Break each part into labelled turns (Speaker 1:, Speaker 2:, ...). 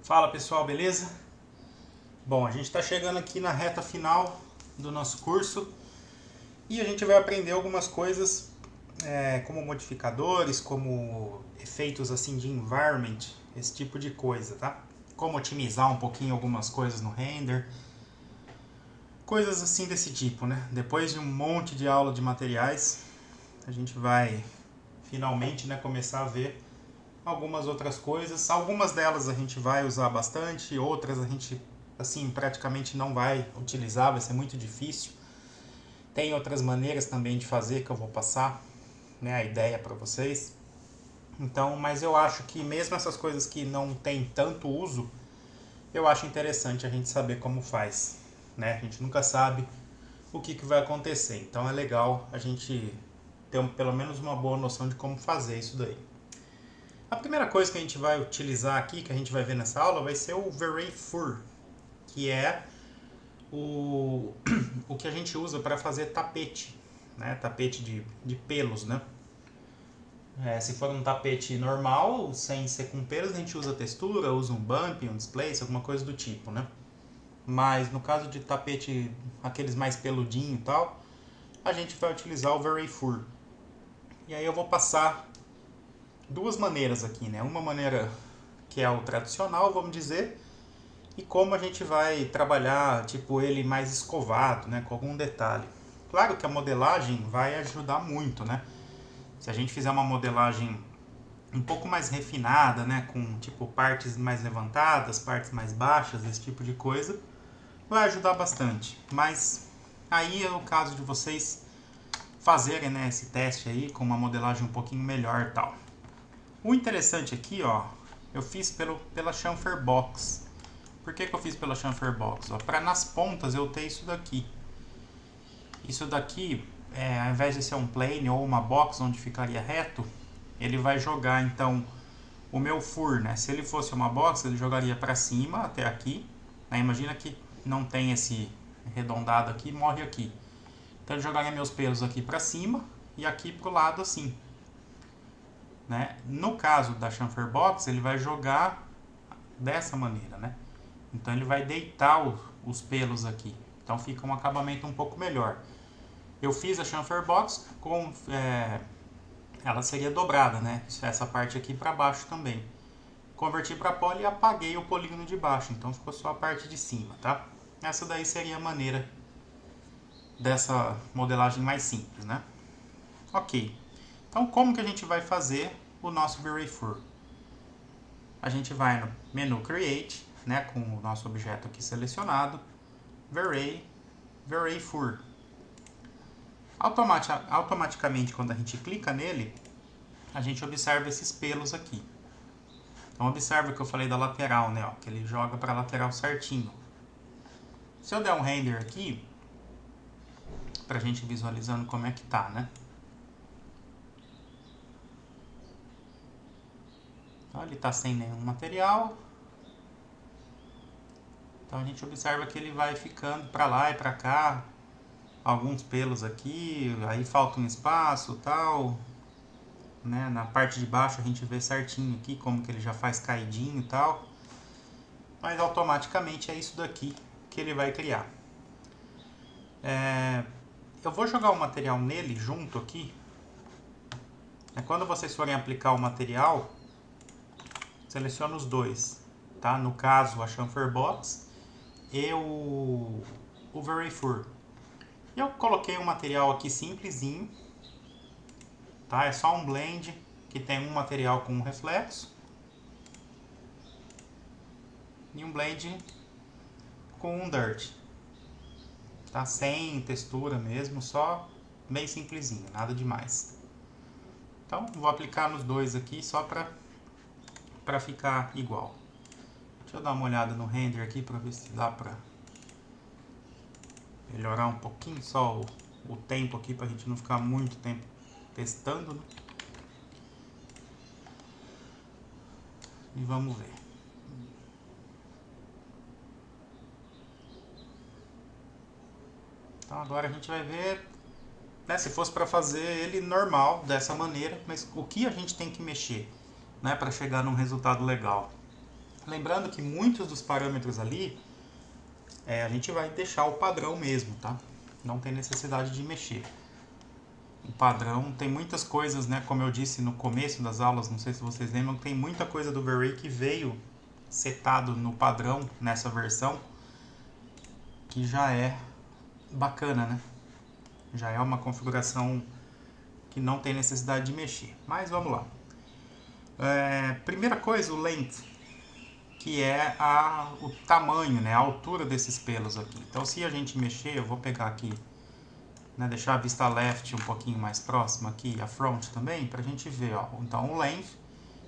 Speaker 1: Fala pessoal, beleza? Bom, a gente está chegando aqui na reta final do nosso curso e a gente vai aprender algumas coisas como modificadores, como efeitos assim de environment, esse tipo de coisa, tá? Como otimizar um pouquinho algumas coisas no render, coisas assim desse tipo, né? Depois de um monte de aula de materiais, a gente vai finalmente, né, começar a ver algumas outras coisas. Algumas delas a gente vai usar bastante, outras a gente assim praticamente não vai utilizar, vai ser muito difícil. Tem outras maneiras também de fazer que eu vou passar, né, a ideia para vocês. Então, mas eu acho que mesmo essas coisas que não tem tanto uso, eu acho interessante a gente saber como faz, né? A gente nunca sabe o que vai acontecer, então é legal a gente ter pelo menos uma boa noção de como fazer isso daí. A primeira coisa que a gente vai utilizar aqui, que a gente vai ver nessa aula, vai ser o Verray Fur, que é o que a gente usa para fazer tapete, né? Tapete de pelos, né? Se for um tapete normal, sem ser com pelos, a gente usa textura, usa um bump, um displace, alguma coisa do tipo, né? Mas no caso de tapete, aqueles mais peludinho e tal, a gente vai utilizar o Verray Fur. E aí eu vou passar duas maneiras aqui, né? Uma maneira que é o tradicional, vamos dizer, e como a gente vai trabalhar, tipo, ele mais escovado, né? Com algum detalhe. Claro que a modelagem vai ajudar muito, né? Se a gente fizer uma modelagem um pouco mais refinada, né? Com, tipo, partes mais levantadas, partes mais baixas, esse tipo de coisa, vai ajudar bastante. Mas aí é o caso de vocês fazerem, né, esse teste aí com uma modelagem um pouquinho melhor e tal. O interessante aqui, ó, eu fiz pela Chamfer Box. Por que eu fiz pela Chamfer Box? Para nas pontas eu ter isso daqui. Isso daqui, ao invés de ser um plane ou uma box onde ficaria reto, ele vai jogar então o meu fur, né? Se ele fosse uma box, ele jogaria para cima até aqui. Né? Imagina que não tem esse arredondado aqui, morre aqui. Então ele jogaria meus pelos aqui para cima e aqui para o lado assim. Né? No caso da Chamfer Box, ele vai jogar dessa maneira, né? Então ele vai deitar os pelos aqui. Então fica um acabamento um pouco melhor. Eu fiz a Chamfer Box com... ela seria dobrada, né? Essa parte aqui para baixo também. Converti para poly e apaguei o polígono de baixo. Então ficou só a parte de cima, tá? Essa daí seria a maneira dessa modelagem mais simples, né? Ok. Então como que a gente vai fazer o nosso Verray Fur? A gente vai no menu Create, né, com o nosso objeto aqui selecionado, Verray Fur. Automaticamente, quando a gente clica nele, a gente observa esses pelos aqui. Então observa que eu falei da lateral, né, ó, que ele joga para a lateral certinho. Se eu der um render aqui, pra gente visualizando como é que tá, né? Então ele tá sem nenhum material. Então a gente observa que ele vai ficando para lá e para cá, alguns pelos aqui, aí falta um espaço, tal, né? Na parte de baixo a gente vê certinho aqui como que ele já faz caidinho e tal. Mas automaticamente é isso daqui que ele vai criar. Eu vou jogar o material nele junto aqui. Quando vocês forem aplicar o material, seleciona os dois, tá? No caso a Chamfer Box e o Verray Fur. Eu coloquei um material aqui simplesinho, tá? É só um blend que tem um material com um reflexo e um blend com um dirt, tá? Sem textura mesmo, só bem simplesinho, nada demais. Então vou aplicar nos dois aqui só para ficar igual. Deixa eu dar uma olhada no render aqui para ver se dá para melhorar um pouquinho só o tempo aqui, para a gente não ficar muito tempo testando, né? E vamos ver. Então agora a gente vai ver, né, se fosse para fazer ele normal, dessa maneira, mas o que a gente tem que mexer, né, para chegar num resultado legal. Lembrando que muitos dos parâmetros ali, a gente vai deixar o padrão mesmo, tá? Não tem necessidade de mexer. O padrão tem muitas coisas, né, como eu disse no começo das aulas, não sei se vocês lembram, tem muita coisa do V-Ray que veio setado no padrão nessa versão, que já é bacana, né? Já é uma configuração que não tem necessidade de mexer. Mas vamos lá. Primeira coisa, o length, que é o tamanho, né, a altura desses pelos aqui. Então se a gente mexer, eu vou pegar aqui, né, deixar a vista left um pouquinho mais próxima aqui, a front também, para a gente ver, ó. Então o length,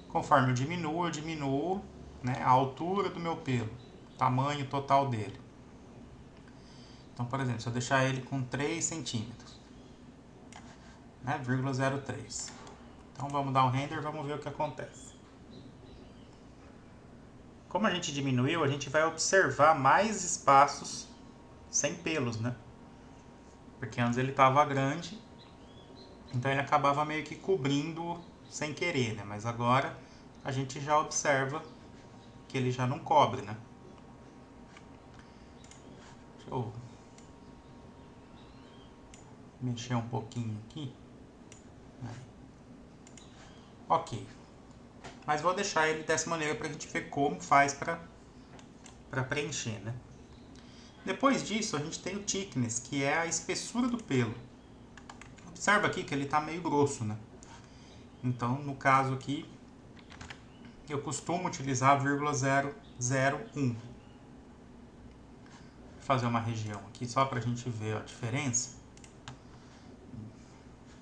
Speaker 1: conforme eu diminuo, né, a altura do meu pelo, tamanho total dele. Então, por exemplo, se eu deixar ele com 3 centímetros, né, 0,03. Então vamos dar um render e vamos ver o que acontece. Como a gente diminuiu, a gente vai observar mais espaços sem pelos, né? Porque antes ele estava grande, então ele acabava meio que cobrindo sem querer, né? Mas agora a gente já observa que ele já não cobre, né? Deixa eu mexer um pouquinho aqui. Ok. Mas vou deixar ele dessa maneira para a gente ver como faz para preencher, né? Depois disso, a gente tem o thickness, que é a espessura do pelo. Observa aqui que ele está meio grosso, né? Então, no caso aqui, eu costumo utilizar 0,001. Vou fazer uma região aqui só para a gente ver a diferença.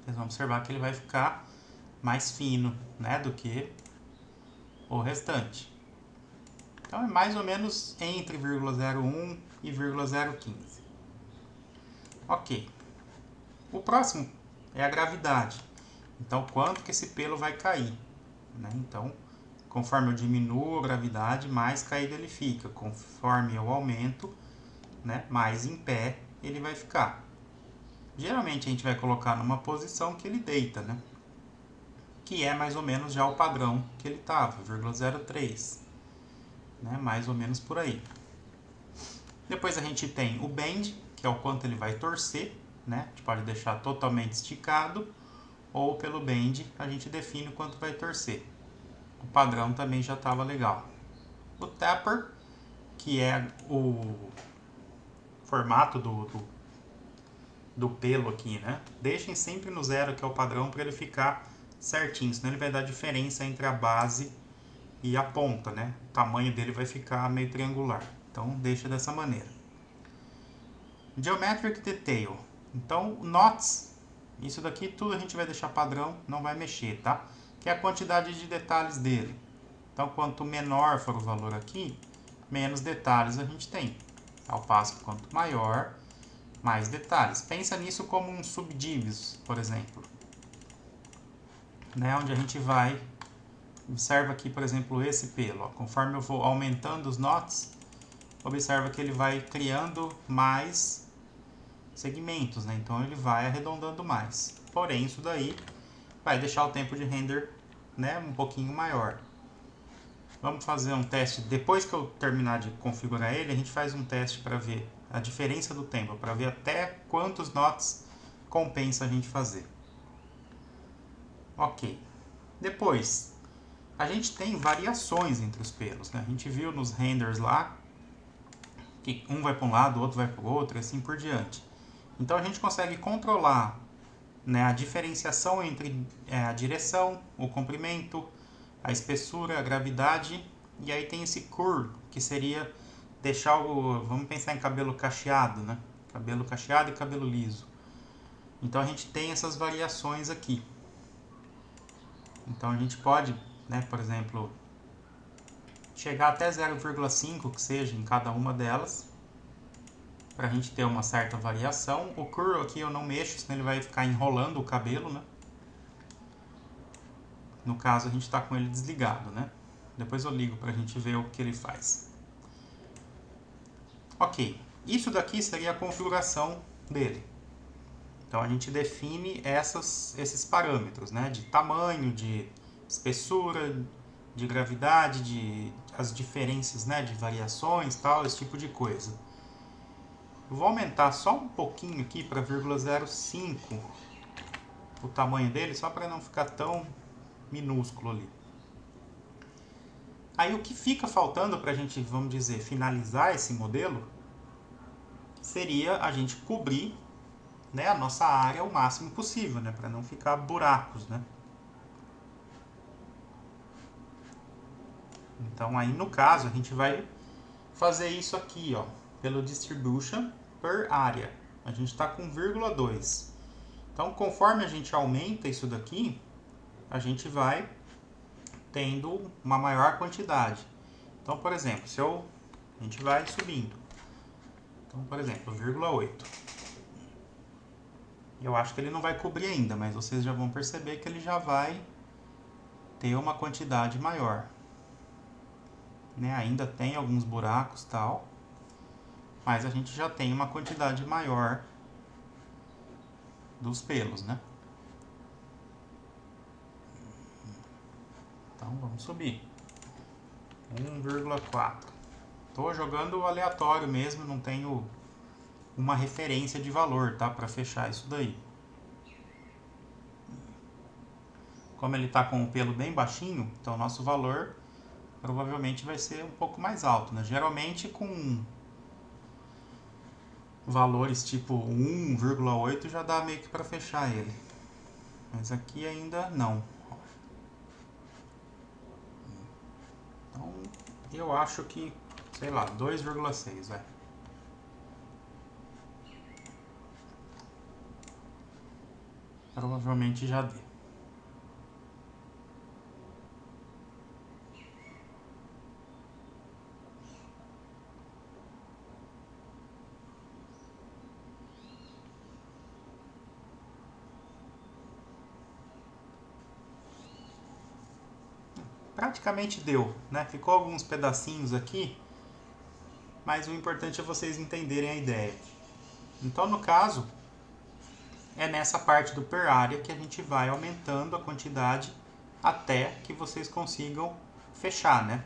Speaker 1: Vocês vão observar que ele vai ficar mais fino, né, do que o restante. Então é mais ou menos entre 0,01 e 0,015. Ok. O próximo é a gravidade. Então quanto que esse pelo vai cair, né? Então, conforme eu diminuo a gravidade, mais caído ele fica. Conforme eu aumento, né, mais em pé ele vai ficar. Geralmente a gente vai colocar numa posição que ele deita, né? Que é mais ou menos já o padrão que ele estava, 0,03, né? Mais ou menos por aí. Depois a gente tem o bend, que é o quanto ele vai torcer, né? A gente pode deixar totalmente esticado, ou pelo bend a gente define o quanto vai torcer. O padrão também já estava legal. O taper, que é o formato do pelo aqui, né? Deixem sempre no 0, que é o padrão, para ele ficar certinho, senão ele vai dar diferença entre a base e a ponta, né? O tamanho dele vai ficar meio triangular. Então deixa dessa maneira. Geometric Detail. Então, knots, isso daqui tudo a gente vai deixar padrão, não vai mexer, tá? Que é a quantidade de detalhes dele. Então, quanto menor for o valor aqui, menos detalhes a gente tem. Ao passo que quanto maior, mais detalhes. Pensa nisso como um subdivis, por exemplo. Né? Onde a gente vai... Observa aqui, por exemplo, esse pelo. Ó. Conforme eu vou aumentando os knots, observa que ele vai criando mais segmentos, né? Então ele vai arredondando mais. Porém, isso daí vai deixar o tempo de render, né, um pouquinho maior. Vamos fazer um teste. Depois que eu terminar de configurar ele, a gente faz um teste para ver a diferença do tempo, para ver até quantos knots compensa a gente fazer. Ok. Depois, a gente tem variações entre os pelos, né? A gente viu nos renders lá que um vai para um lado, o outro vai para o outro, e assim por diante. Então a gente consegue controlar, né, a diferenciação entre a direção, o comprimento, a espessura, a gravidade, e aí tem esse curl, que seria deixar vamos pensar em cabelo cacheado, né? Cabelo cacheado e cabelo liso. Então a gente tem essas variações aqui. Então a gente pode, né, por exemplo, chegar até 0,5 que seja em cada uma delas, para a gente ter uma certa variação. O curl aqui eu não mexo, senão ele vai ficar enrolando o cabelo, né? No caso a gente está com ele desligado, né? Depois eu ligo para a gente ver o que ele faz. Ok, isso daqui seria a configuração dele. Então a gente define esses parâmetros, né, de tamanho, de espessura, de gravidade, as diferenças, né, de variações, tal, esse tipo de coisa. Eu vou aumentar só um pouquinho aqui para 0,05 o tamanho dele, só para não ficar tão minúsculo ali. Aí o que fica faltando para a gente, vamos dizer, finalizar esse modelo, seria a gente cobrir, né, a nossa área o máximo possível, né, para não ficar buracos, né. Então aí no caso a gente vai fazer isso aqui, ó, pelo distribution per area. A gente está com 0,2. Então conforme a gente aumenta isso daqui, a gente vai tendo uma maior quantidade. Então, por exemplo, a gente vai subindo. Então, por exemplo, 0,8. Eu acho que ele não vai cobrir ainda, mas vocês já vão perceber que ele já vai ter uma quantidade maior. Né? Ainda tem alguns buracos e tal, mas a gente já tem uma quantidade maior dos pelos, né? Então vamos subir. 1,4. Estou jogando aleatório mesmo, não tenho uma referência de valor, tá? Para fechar isso daí. Como ele está com o pelo bem baixinho, então nosso valor provavelmente vai ser um pouco mais alto, né? Geralmente com valores tipo 1,8 já dá meio que para fechar ele. Mas aqui ainda não. Então eu acho que, sei lá, 2,6, vai. Provavelmente já deu. Praticamente deu, né? Ficou alguns pedacinhos aqui, mas o importante é vocês entenderem a ideia. Então, no caso, é nessa parte do per area que a gente vai aumentando a quantidade até que vocês consigam fechar, né?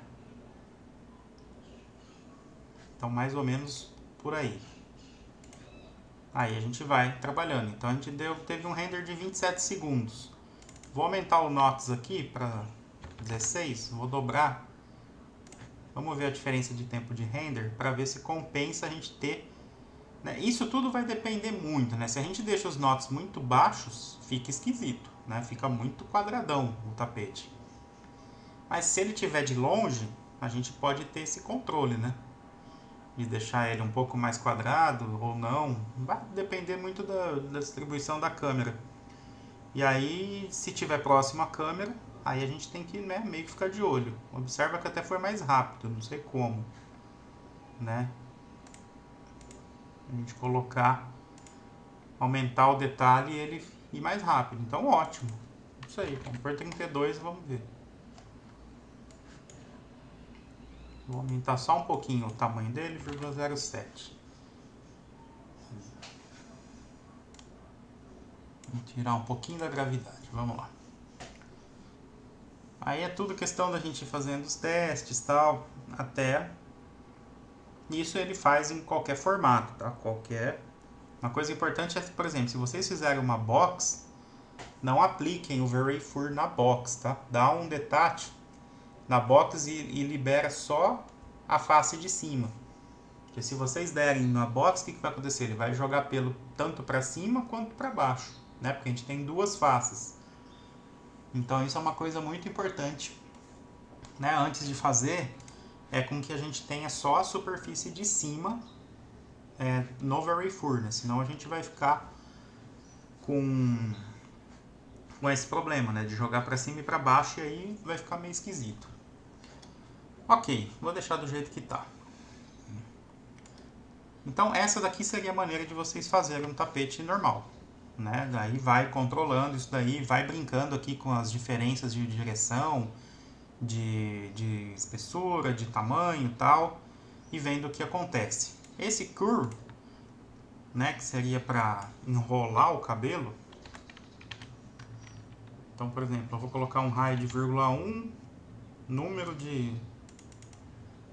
Speaker 1: Então, mais ou menos por aí. Aí a gente vai trabalhando. Então, a gente teve um render de 27 segundos. Vou aumentar o nots aqui para 16, vou dobrar. Vamos ver a diferença de tempo de render para ver se compensa a gente ter, né? Isso tudo vai depender muito, né? Se a gente deixa os nots muito baixos, fica esquisito, né? Fica muito quadradão o tapete. Mas se ele estiver de longe, a gente pode ter esse controle, né? De deixar ele um pouco mais quadrado ou não. Vai depender muito da distribuição da câmera. E aí, se estiver próximo à câmera, aí a gente tem que, né, meio que ficar de olho. Observa que até foi mais rápido, não sei como, né? A gente aumentar o detalhe e ele ir mais rápido. Então, ótimo. Isso aí, vamos por 32 e vamos ver. Vou aumentar só um pouquinho o tamanho dele, 0,07. Vou tirar um pouquinho da gravidade, vamos lá. Aí é tudo questão da gente ir fazendo os testes, tal, até isso ele faz em qualquer formato, tá? Uma coisa importante é, por exemplo, se vocês fizerem uma box, não apliquem o Verifur na box, tá? Dá um detach na box e libera só a face de cima. Porque se vocês derem na box, o que vai acontecer? Ele vai jogar pelo tanto para cima quanto para baixo, né? Porque a gente tem duas faces. Então isso é uma coisa muito importante, né? Antes de fazer, é com que a gente tenha só a superfície de cima no Verifur, né? Senão a gente vai ficar com esse problema, né? De jogar para cima e para baixo e aí vai ficar meio esquisito. Ok, vou deixar do jeito que tá. Então essa daqui seria a maneira de vocês fazerem um tapete normal, né? Daí vai controlando isso daí, vai brincando aqui com as diferenças de direção, de espessura, de tamanho e tal, e vendo o que acontece. Esse curve, né, que seria para enrolar o cabelo. Então, por exemplo, eu vou colocar um raio de vírgula 1, número de...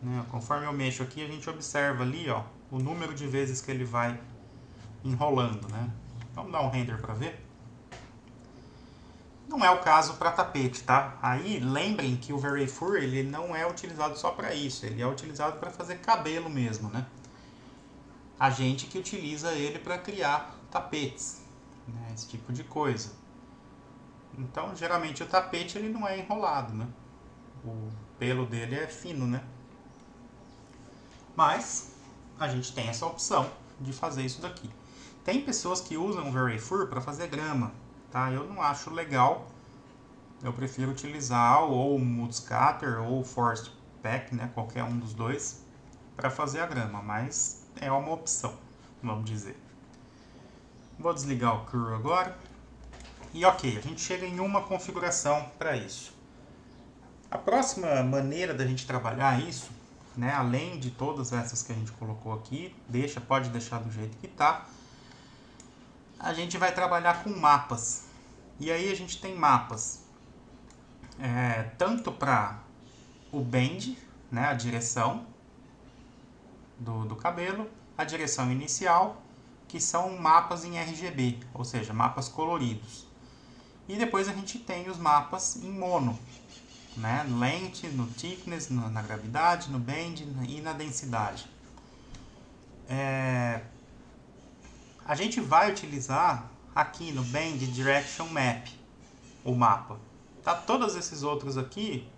Speaker 1: né, conforme eu mexo aqui, a gente observa ali, ó, o número de vezes que ele vai enrolando, né? Vamos dar um render para ver? Não é o caso para tapete, tá? Aí, lembrem que o VeryFur, ele não é utilizado só para isso, ele é utilizado para fazer cabelo mesmo, né? A gente que utiliza ele para criar tapetes, né? Esse tipo de coisa. Então, geralmente o tapete ele não é enrolado, né? O pelo dele é fino, né? Mas a gente tem essa opção de fazer isso daqui. Tem pessoas que usam o VeryFur para fazer grama, tá? Eu não acho legal. Eu prefiro utilizar ou o Multiscatter ou o Force Pack, né? Qualquer um dos dois, para fazer a grama, mas é uma opção, vamos dizer. Vou desligar o Curl agora. E ok, a gente chega em uma configuração para isso. A próxima maneira da gente trabalhar isso, né, além de todas essas que a gente colocou aqui, pode deixar do jeito que está, a gente vai trabalhar com mapas. E aí a gente tem mapas tanto para o bend, né, a direção do cabelo, a direção inicial, que são mapas em RGB, ou seja, mapas coloridos. E depois a gente tem os mapas em mono, né? Length, no thickness, na gravidade, no bend e na densidade. A gente vai utilizar aqui no Bend Direction Map o mapa. Tá? Todos esses outros aqui,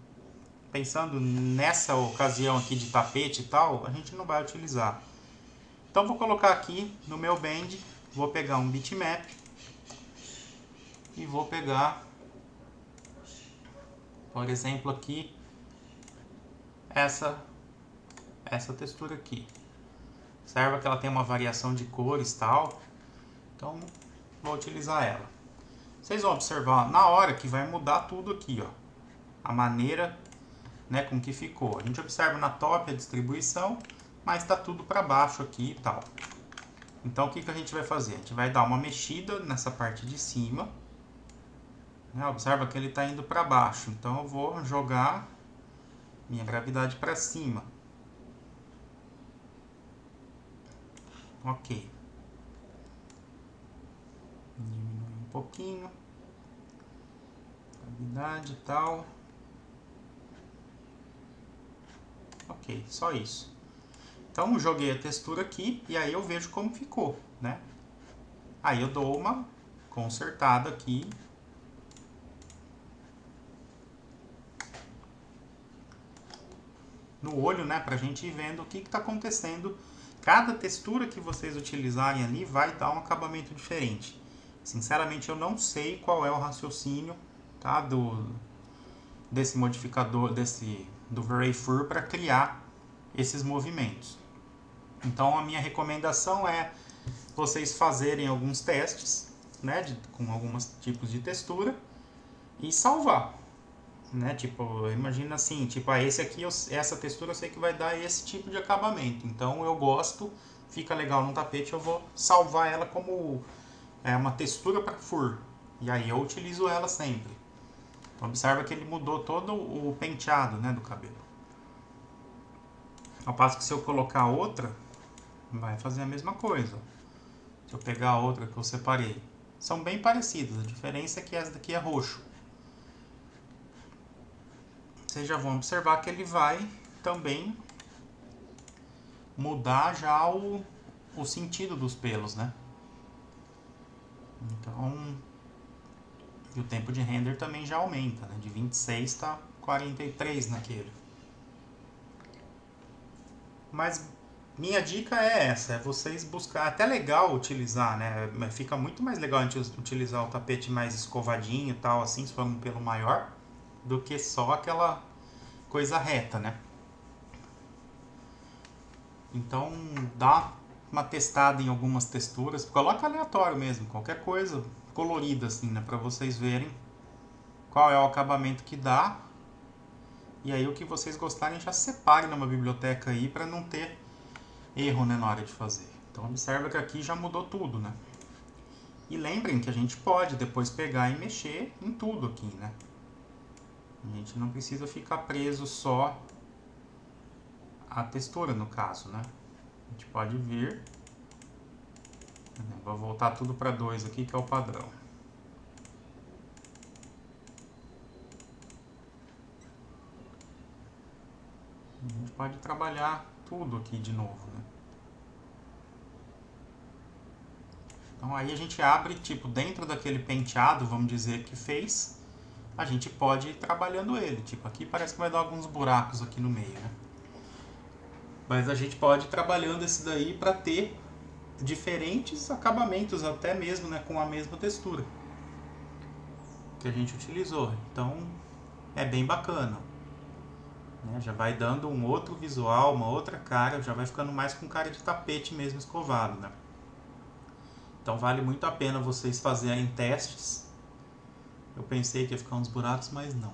Speaker 1: pensando nessa ocasião aqui de tapete e tal, a gente não vai utilizar. Então vou colocar aqui no meu Bend, vou pegar um bitmap e vou pegar, por exemplo, aqui essa textura aqui. Observa que ela tem uma variação de cores e tal, então vou utilizar ela. Vocês vão observar na hora que vai mudar tudo aqui, ó, a maneira, né, com que ficou. A gente observa na top a distribuição, mas está tudo para baixo aqui e tal. Então o que a gente vai fazer? A gente vai dar uma mexida nessa parte de cima. Observa que ele está indo para baixo, então eu vou jogar minha gravidade para cima. Ok. Diminui um pouquinho. Gravidade e tal. Ok, só isso. Então joguei a textura aqui e aí eu vejo como ficou, né? Aí eu dou uma consertada aqui. No olho, né, pra gente ir vendo o que está acontecendo. Cada textura que vocês utilizarem ali vai dar um acabamento diferente. Sinceramente, eu não sei qual é o raciocínio, tá, desse modificador, do VeryFur para criar esses movimentos. Então, a minha recomendação é vocês fazerem alguns testes, né, com alguns tipos de textura e salvar. Né? Tipo, imagina assim, tipo, esse aqui, essa textura eu sei que vai dar esse tipo de acabamento. Então eu gosto, fica legal no tapete, eu vou salvar ela como uma textura para fur. E aí eu utilizo ela sempre. Observa que ele mudou todo o penteado, né, do cabelo. Ao passo que se eu colocar outra, vai fazer a mesma coisa. Se eu pegar a outra que eu separei. São bem parecidas, a diferença é que essa daqui é roxo. Vocês já vão observar que ele vai também mudar já o sentido dos pelos, né? Então, e o tempo de render também já aumenta, né? De 26 está 43 naquele. Mas minha dica é essa, é vocês buscar, até legal utilizar, né? Fica muito mais legal a gente utilizar o tapete mais escovadinho e tal, assim, se for um pelo maior, do que só aquela coisa reta, né? Então dá uma testada em algumas texturas, coloca aleatório mesmo, qualquer coisa colorida assim, né, para vocês verem qual é o acabamento que dá. E aí o que vocês gostarem já separem numa biblioteca aí para não ter erro, né, na hora de fazer. Então observa que aqui já mudou tudo, né? E lembrem que a gente pode depois pegar e mexer em tudo aqui, né? A gente não precisa ficar preso só à textura, no caso, né? A gente pode vir... Vou voltar tudo para 2 aqui, que é o padrão. A gente pode trabalhar tudo aqui de novo, né? Então aí a gente abre, tipo, dentro daquele penteado, vamos dizer, que fez, a gente pode ir trabalhando ele. Tipo, aqui parece que vai dar alguns buracos aqui no meio, né? Mas a gente pode ir trabalhando esse daí para ter diferentes acabamentos, até mesmo, né, com a mesma textura que a gente utilizou. Então é bem bacana, né? Já vai dando um outro visual, uma outra cara, já vai ficando mais com cara de tapete mesmo escovado, né? Então vale muito a pena vocês fazerem testes. Eu pensei que ia ficar uns buracos, mas não.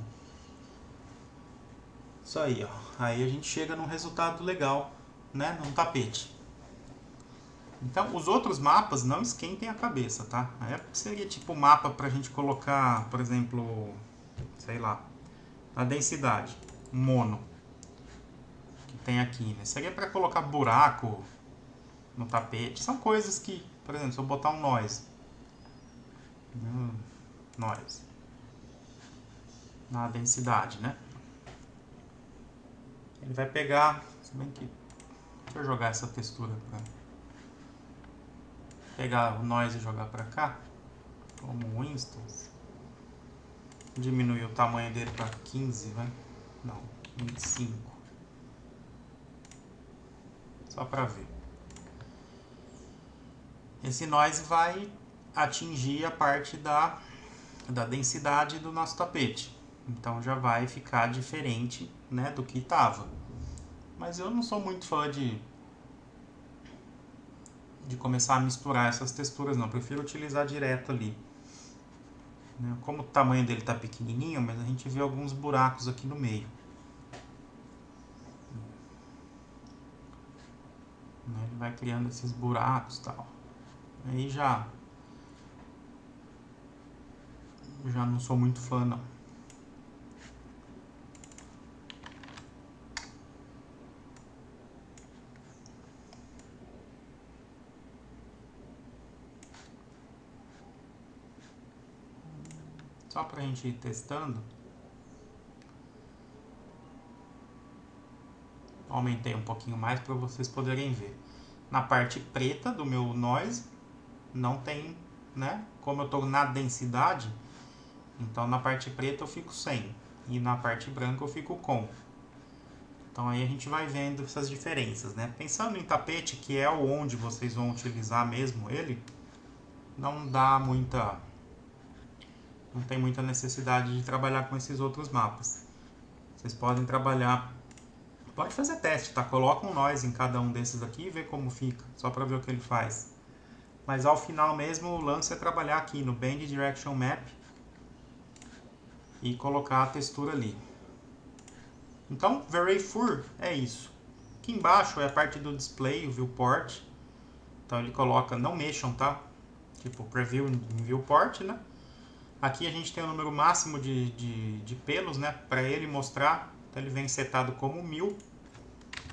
Speaker 1: Isso aí, ó. Aí a gente chega num resultado legal, né, num tapete. Então, os outros mapas não esquentem a cabeça, tá? Seria tipo mapa pra gente colocar, por exemplo, sei lá, a densidade, mono, que tem aqui, né? Seria pra colocar buraco no tapete. São coisas que, por exemplo, se eu botar um noise na densidade, né? Ele vai pegar, se bem que, deixa eu jogar essa textura pra... pegar o noise e jogar para cá, como um instance, diminuir o tamanho dele para 15, vai? Não, 25, só para ver. Esse noise vai atingir a parte da densidade do nosso tapete, então já vai ficar diferente, né, do que estava. Mas eu não sou muito fã de começar a misturar essas texturas, não. Eu prefiro utilizar direto ali. Como o tamanho dele está pequenininho, mas a gente vê alguns buracos aqui no meio. Ele vai criando esses buracos e tal. Aí já não sou muito fã, não. Só para a gente ir testando. Aumentei um pouquinho mais para vocês poderem ver. Na parte preta do meu noise, não tem, né? Como eu estou na densidade, então na parte preta eu fico sem. E na parte branca eu fico com. Então aí a gente vai vendo essas diferenças, né? Pensando em tapete, que é onde vocês vão utilizar mesmo ele, não tem muita necessidade de trabalhar com esses outros mapas. Vocês podem trabalhar, pode fazer teste, tá? Coloca um noise em cada um desses aqui e vê como fica, só para ver o que ele faz. Mas ao final mesmo o lance é trabalhar aqui no Bend Direction Map e colocar a textura ali. Então, Very Fur é isso. Aqui embaixo é a parte do display, o viewport. Então ele coloca, não mexam, tá? Tipo, preview em viewport, né? Aqui a gente tem o número máximo de pelos, né? Para ele mostrar, então ele vem setado como 1000.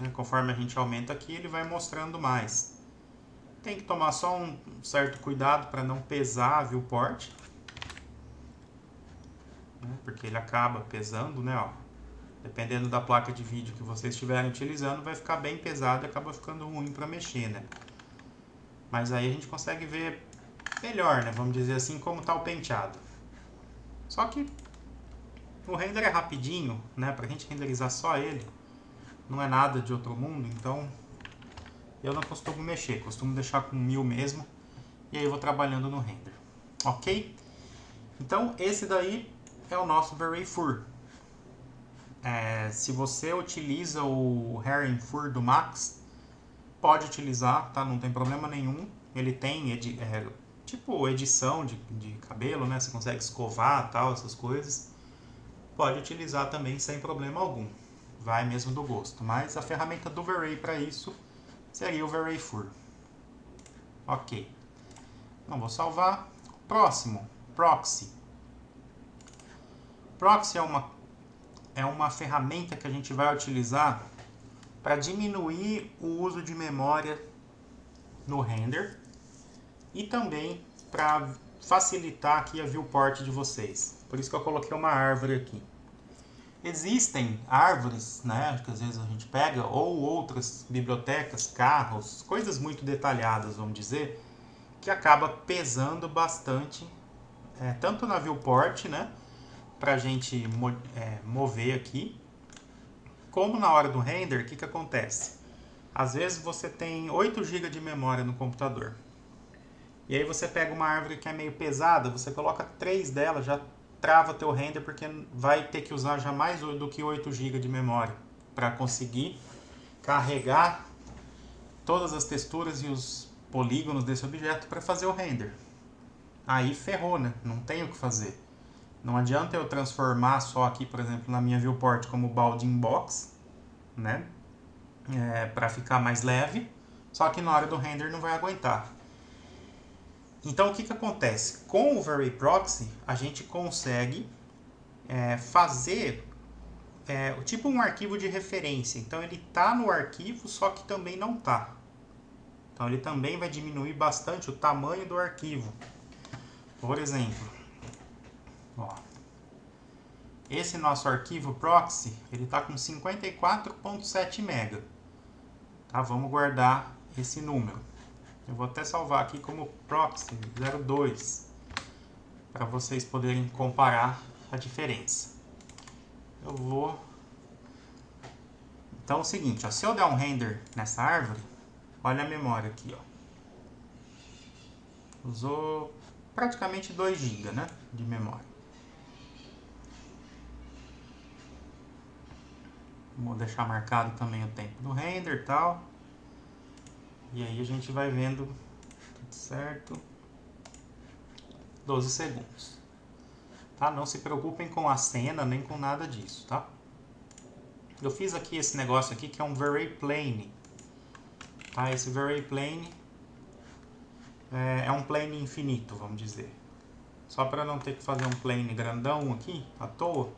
Speaker 1: Né? Conforme a gente aumenta aqui, ele vai mostrando mais. Tem que tomar só um certo cuidado para não pesar a viewport, né? Porque ele acaba pesando, né? Ó. Dependendo da placa de vídeo que vocês estiverem utilizando, vai ficar bem pesado e acaba ficando ruim para mexer, né? Mas aí a gente consegue ver melhor, né? Vamos dizer assim, como está o penteado. Só que o render é rapidinho, né? Pra gente renderizar só ele, não é nada de outro mundo, então eu não costumo mexer, costumo deixar com 1000 mesmo, e aí eu vou trabalhando no render, ok? Então esse daí é o nosso Very Fur. Se você utiliza o Hair Fur do Max, pode utilizar, tá? Não tem problema nenhum. Ele tem tipo edição de cabelo, né? Você consegue escovar, tal, essas coisas. Pode utilizar também sem problema algum. Vai mesmo do gosto. Mas a ferramenta do Very para isso seria o Very Fur. Ok. Não vou salvar. Próximo, Proxy. Proxy é uma ferramenta que a gente vai utilizar para diminuir o uso de memória no render e também para facilitar aqui a viewport de vocês. Por isso que eu coloquei uma árvore aqui. Existem árvores, né, que às vezes a gente pega, ou outras bibliotecas, carros, coisas muito detalhadas, vamos dizer, que acaba pesando bastante, tanto na viewport, né, para a gente mover aqui, como na hora do render. O que acontece? Às vezes você tem 8 GB de memória no computador, e aí você pega uma árvore que é meio pesada, você coloca 3 dela, já trava teu render, porque vai ter que usar já mais do que 8 GB de memória para conseguir carregar todas as texturas e os polígonos desse objeto para fazer o render. Aí ferrou, né? Não tem o que fazer. Não adianta eu transformar só aqui, por exemplo, na minha viewport como bounding box, né? Para ficar mais leve, só que na hora do render não vai aguentar. Então o que acontece? Com o VarrayProxy a gente consegue fazer tipo um arquivo de referência. Então ele está no arquivo, só que também não está. Então ele também vai diminuir bastante o tamanho do arquivo. Por exemplo, ó, esse nosso arquivo proxy, ele está com 54.7 MB. Tá? Vamos guardar esse número. Eu vou até salvar aqui como proxy 02, para vocês poderem comparar a diferença. Eu vou... Então é o seguinte, ó, se eu der um render nessa árvore, olha a memória aqui, ó. Usou praticamente 2 GB, né, de memória. Vou deixar marcado também o tempo do render e tal. E aí a gente vai vendo tudo certo. 12 segundos. Tá? Não se preocupem com a cena, nem com nada disso, tá? Eu fiz aqui esse negócio aqui que é um VarrayPlane. Tá? Esse VarrayPlane é um plane infinito, vamos dizer. Só para não ter que fazer um plane grandão aqui, à toa,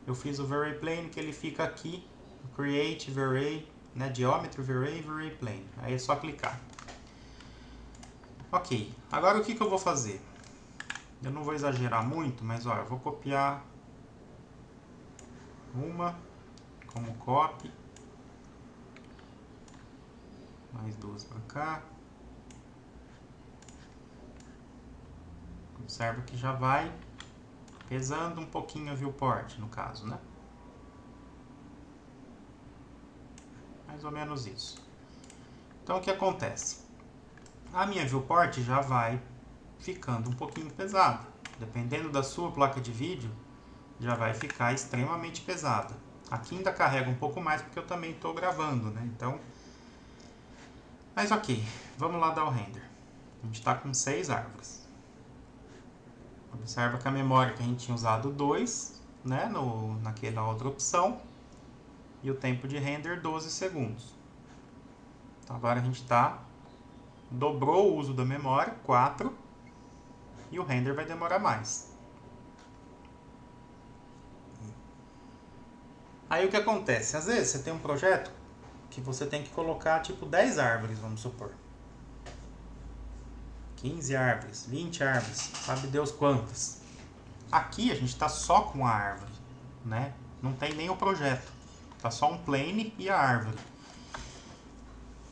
Speaker 1: eu fiz o VarrayPlane, que ele fica aqui, Create Varray, né, Geometry Varray, VarrayPlane. Aí é só clicar. Ok, agora o que eu vou fazer? Eu não vou exagerar muito, mas olha, eu vou copiar uma como copy, mais 2 para cá. Observa que já vai pesando um pouquinho a viewport, no caso, né? Mais ou menos isso. Então o que acontece? A minha viewport já vai ficando um pouquinho pesada. Dependendo da sua placa de vídeo, já vai ficar extremamente pesada. Aqui ainda carrega um pouco mais porque eu também estou gravando, né? Então, mas ok, vamos lá dar o render. A gente está com 6 árvores. Observa que a memória que a gente tinha usado 2, né, naquela outra opção, e o tempo de render 12 segundos. Então agora a gente dobrou o uso da memória, 4, e o render vai demorar mais. Aí o que acontece? Às vezes você tem um projeto que você tem que colocar tipo 10 árvores, vamos supor. 15 árvores, 20 árvores, sabe Deus quantas. Aqui a gente está só com a árvore, né? Não tem nem o projeto. Tá só um plane e a árvore.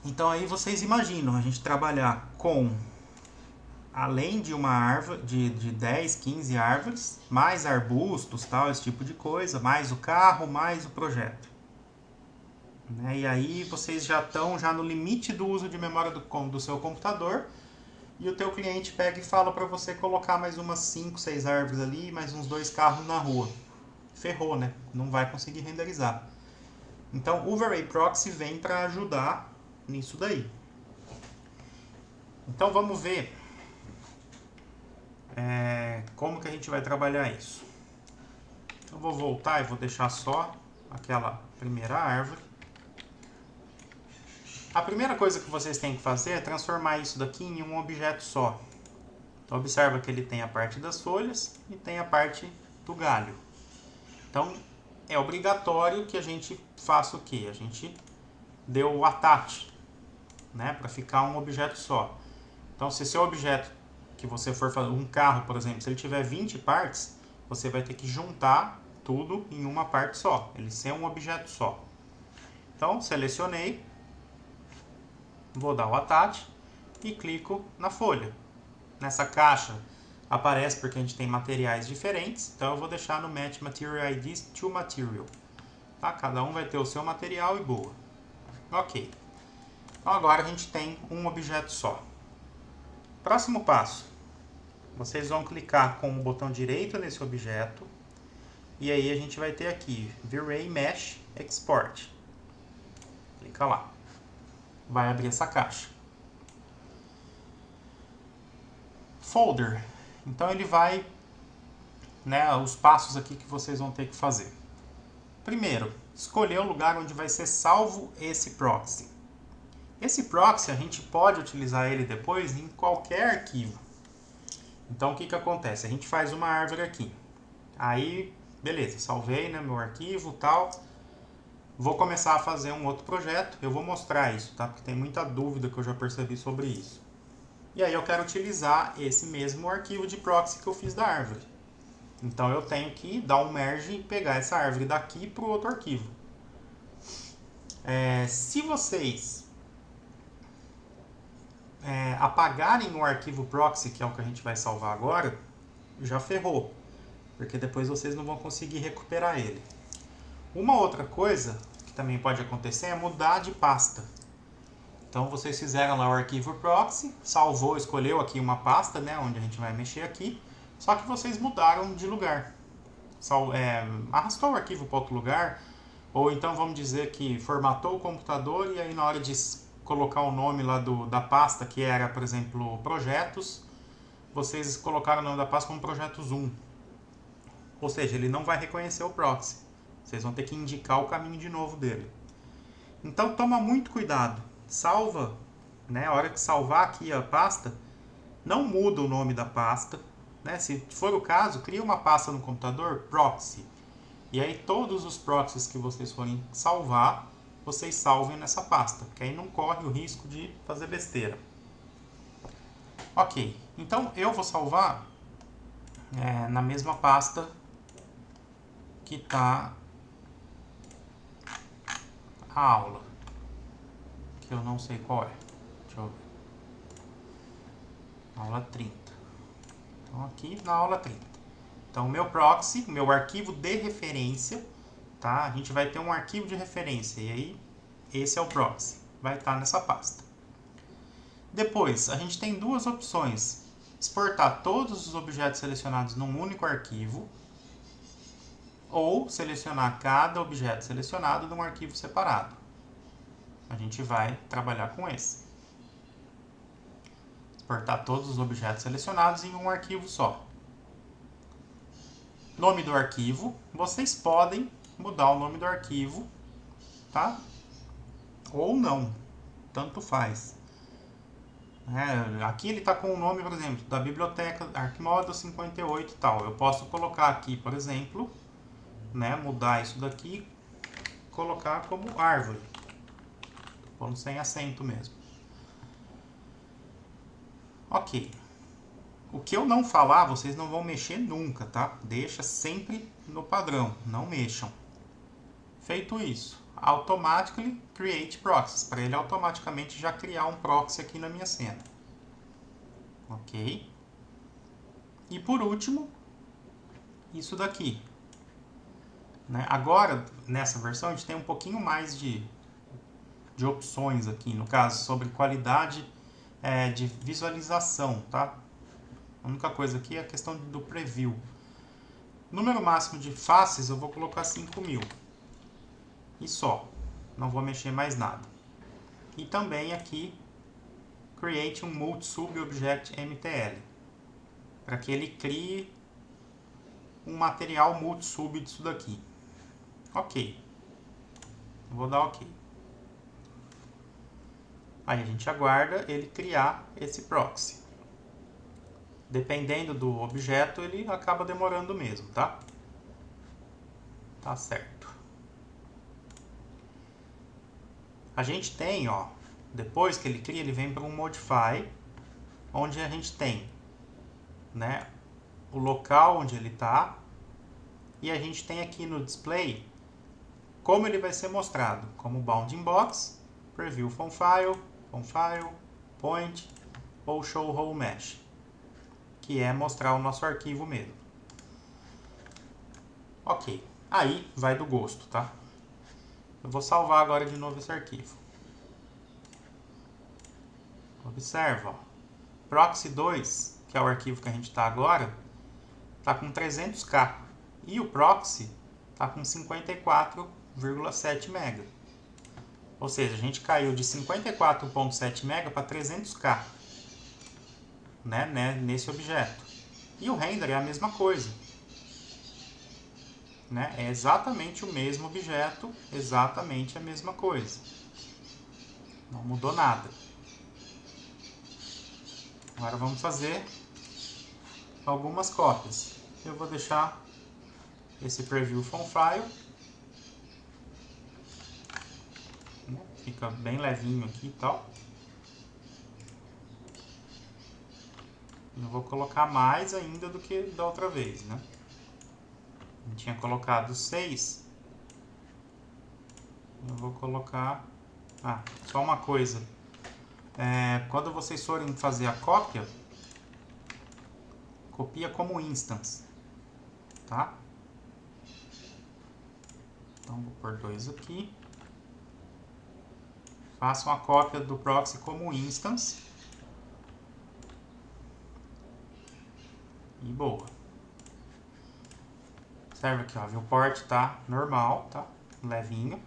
Speaker 1: Então aí vocês imaginam a gente trabalhar com, além de uma árvore, de 10, 15 árvores, mais arbustos, tal, esse tipo de coisa, mais o carro, mais o projeto. Né? E aí vocês já estão no limite do uso de memória do seu computador, e o teu cliente pega e fala para você colocar mais umas 5, 6 árvores ali, mais uns 2 carros na rua. Ferrou, né? Não vai conseguir renderizar. Então o VarrayProxy vem para ajudar nisso daí. Então vamos ver como que a gente vai trabalhar isso. Então vou voltar e vou deixar só aquela primeira árvore. A primeira coisa que vocês têm que fazer é transformar isso daqui em um objeto só. Então observa que ele tem a parte das folhas e tem a parte do galho. Então é obrigatório que a gente faça o quê? A gente dê o attach, né, para ficar um objeto só. Então se seu objeto que você for fazer, um carro por exemplo, se ele tiver 20 partes, você vai ter que juntar tudo em uma parte só, ele ser um objeto só. Então selecionei, vou dar o attach e clico na folha. Nessa caixa aparece porque a gente tem materiais diferentes, então eu vou deixar no Match Material IDs to Material. Tá? Cada um vai ter o seu material e boa. Ok. Então agora a gente tem um objeto só. Próximo passo. Vocês vão clicar com o botão direito nesse objeto. E aí a gente vai ter aqui V-Ray Mesh Export. Clica lá. Vai abrir essa caixa. Folder. Então ele vai, né, os passos aqui que vocês vão ter que fazer. Primeiro, escolher o lugar onde vai ser salvo esse proxy. Esse proxy a gente pode utilizar ele depois em qualquer arquivo. Então o que que acontece? A gente faz uma árvore aqui. Aí, beleza, salvei, né, meu arquivo e tal. Vou começar a fazer um outro projeto. Eu vou mostrar isso, tá? Porque tem muita dúvida que eu já percebi sobre isso. E aí eu quero utilizar esse mesmo arquivo de proxy que eu fiz da árvore. Então eu tenho que dar um merge e pegar essa árvore daqui para o outro arquivo. Se vocês apagarem o arquivo proxy, que é o que a gente vai salvar agora, já ferrou. Porque depois vocês não vão conseguir recuperar ele. Uma outra coisa que também pode acontecer é mudar de pasta. Então vocês fizeram lá o arquivo proxy, salvou, escolheu aqui uma pasta, né, onde a gente vai mexer aqui, só que vocês mudaram de lugar. Arrastou o arquivo para outro lugar, ou então vamos dizer que formatou o computador e aí na hora de colocar o nome lá da pasta, que era, por exemplo, projetos, vocês colocaram o nome da pasta como projetos 1. Ou seja, ele não vai reconhecer o proxy. Vocês vão ter que indicar o caminho de novo dele. Então toma muito cuidado. Salva, né? A hora que salvar aqui a pasta, não muda o nome da pasta, né? Se for o caso, cria uma pasta no computador, proxy. E aí todos os proxies que vocês forem salvar, vocês salvem nessa pasta, porque aí não corre o risco de fazer besteira. Ok, então eu vou salvar na mesma pasta que está a aula, que eu não sei qual é. Deixa eu ver. Aula 30. Então aqui na aula 30. Então o meu proxy, meu arquivo de referência, tá? A gente vai ter um arquivo de referência e aí esse é o proxy, vai estar nessa pasta. Depois a gente tem duas opções: exportar todos os objetos selecionados num único arquivo, ou selecionar cada objeto selecionado num arquivo separado. A gente vai trabalhar com esse. Exportar todos os objetos selecionados em um arquivo só. Nome do arquivo. Vocês podem mudar o nome do arquivo, tá? Ou não. Tanto faz. Aqui ele está com o nome, por exemplo, da biblioteca Arquimodo 58 e tal. Eu posso colocar aqui, por exemplo, né, mudar isso daqui, colocar como árvore. Tô pondo sem acento mesmo. Ok. O que eu não falar, vocês não vão mexer nunca, tá? Deixa sempre no padrão, não mexam. Feito isso, automatically create proxies, para ele automaticamente já criar um proxy aqui na minha cena. Ok. E por último, isso daqui. Né? Agora, nessa versão, a gente tem um pouquinho mais de opções aqui, no caso, sobre qualidade de visualização, tá? A única coisa aqui é a questão do preview. Número máximo de faces eu vou colocar 5.000. E só. Não vou mexer mais nada. E também aqui, create um multi-sub-object MTL. Para que ele crie um material multi-sub disso daqui. Ok. Vou dar ok. Aí a gente aguarda ele criar esse proxy. Dependendo do objeto, ele acaba demorando mesmo, tá? Tá certo. A gente tem, ó, depois que ele cria, ele vem para um modify, onde a gente tem, né, o local onde ele está, e a gente tem aqui no display como ele vai ser mostrado, como bounding box, preview from file, point ou show whole mesh, que é mostrar o nosso arquivo mesmo. Ok, aí vai do gosto, tá? Eu vou salvar agora de novo esse arquivo. Observa, ó, proxy 2, que é o arquivo que a gente está agora, está com 300k e o proxy está com 54,7 MB. Ou seja, a gente caiu de 54,7 MB para 300k, né, nesse objeto. E o render é a mesma coisa, né? É exatamente o mesmo objeto, exatamente a mesma coisa. Não mudou nada. Agora vamos fazer algumas cópias. Eu vou deixar esse preview from file. Fica bem levinho aqui e tal. Eu vou colocar mais ainda do que da outra vez, né? Eu tinha colocado 6. Eu vou colocar... Ah, só uma coisa. Quando vocês forem fazer a cópia, copia como instance, tá? Então vou pôr 2 aqui. Façam a cópia do proxy como instance. E boa. Observa aqui, ó, viewport tá normal, tá? Levinho.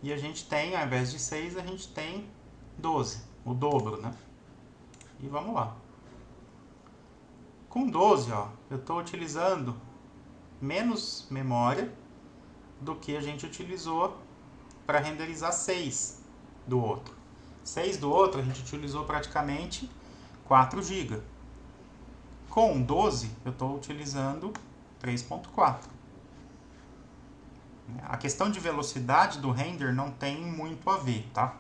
Speaker 1: E a gente tem, ao invés de 6, a gente tem 12, o dobro, né? E vamos lá. Com 12, ó, eu estou utilizando menos memória do que a gente utilizou para renderizar 6 do outro. 6 do outro a gente utilizou praticamente 4 GB. Com 12 eu estou utilizando 3.4. A questão de velocidade do render não tem muito a ver, tá?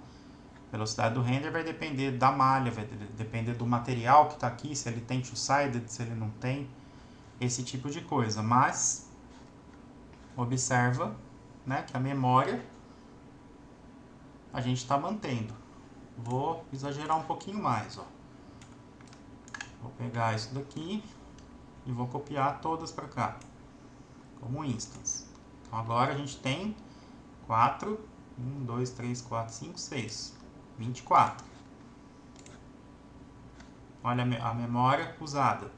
Speaker 1: A velocidade do render vai depender da malha, vai depender do material que está aqui, se ele tem two-sided, se ele não tem, esse tipo de coisa. Mas, observa, né, que a memória a gente está mantendo. Vou exagerar um pouquinho mais, ó. Vou pegar isso daqui e vou copiar todas para cá, como instance. Então agora a gente tem 4, 1, 2, 3, 4, 5, 6, 24. Olha a memória usada.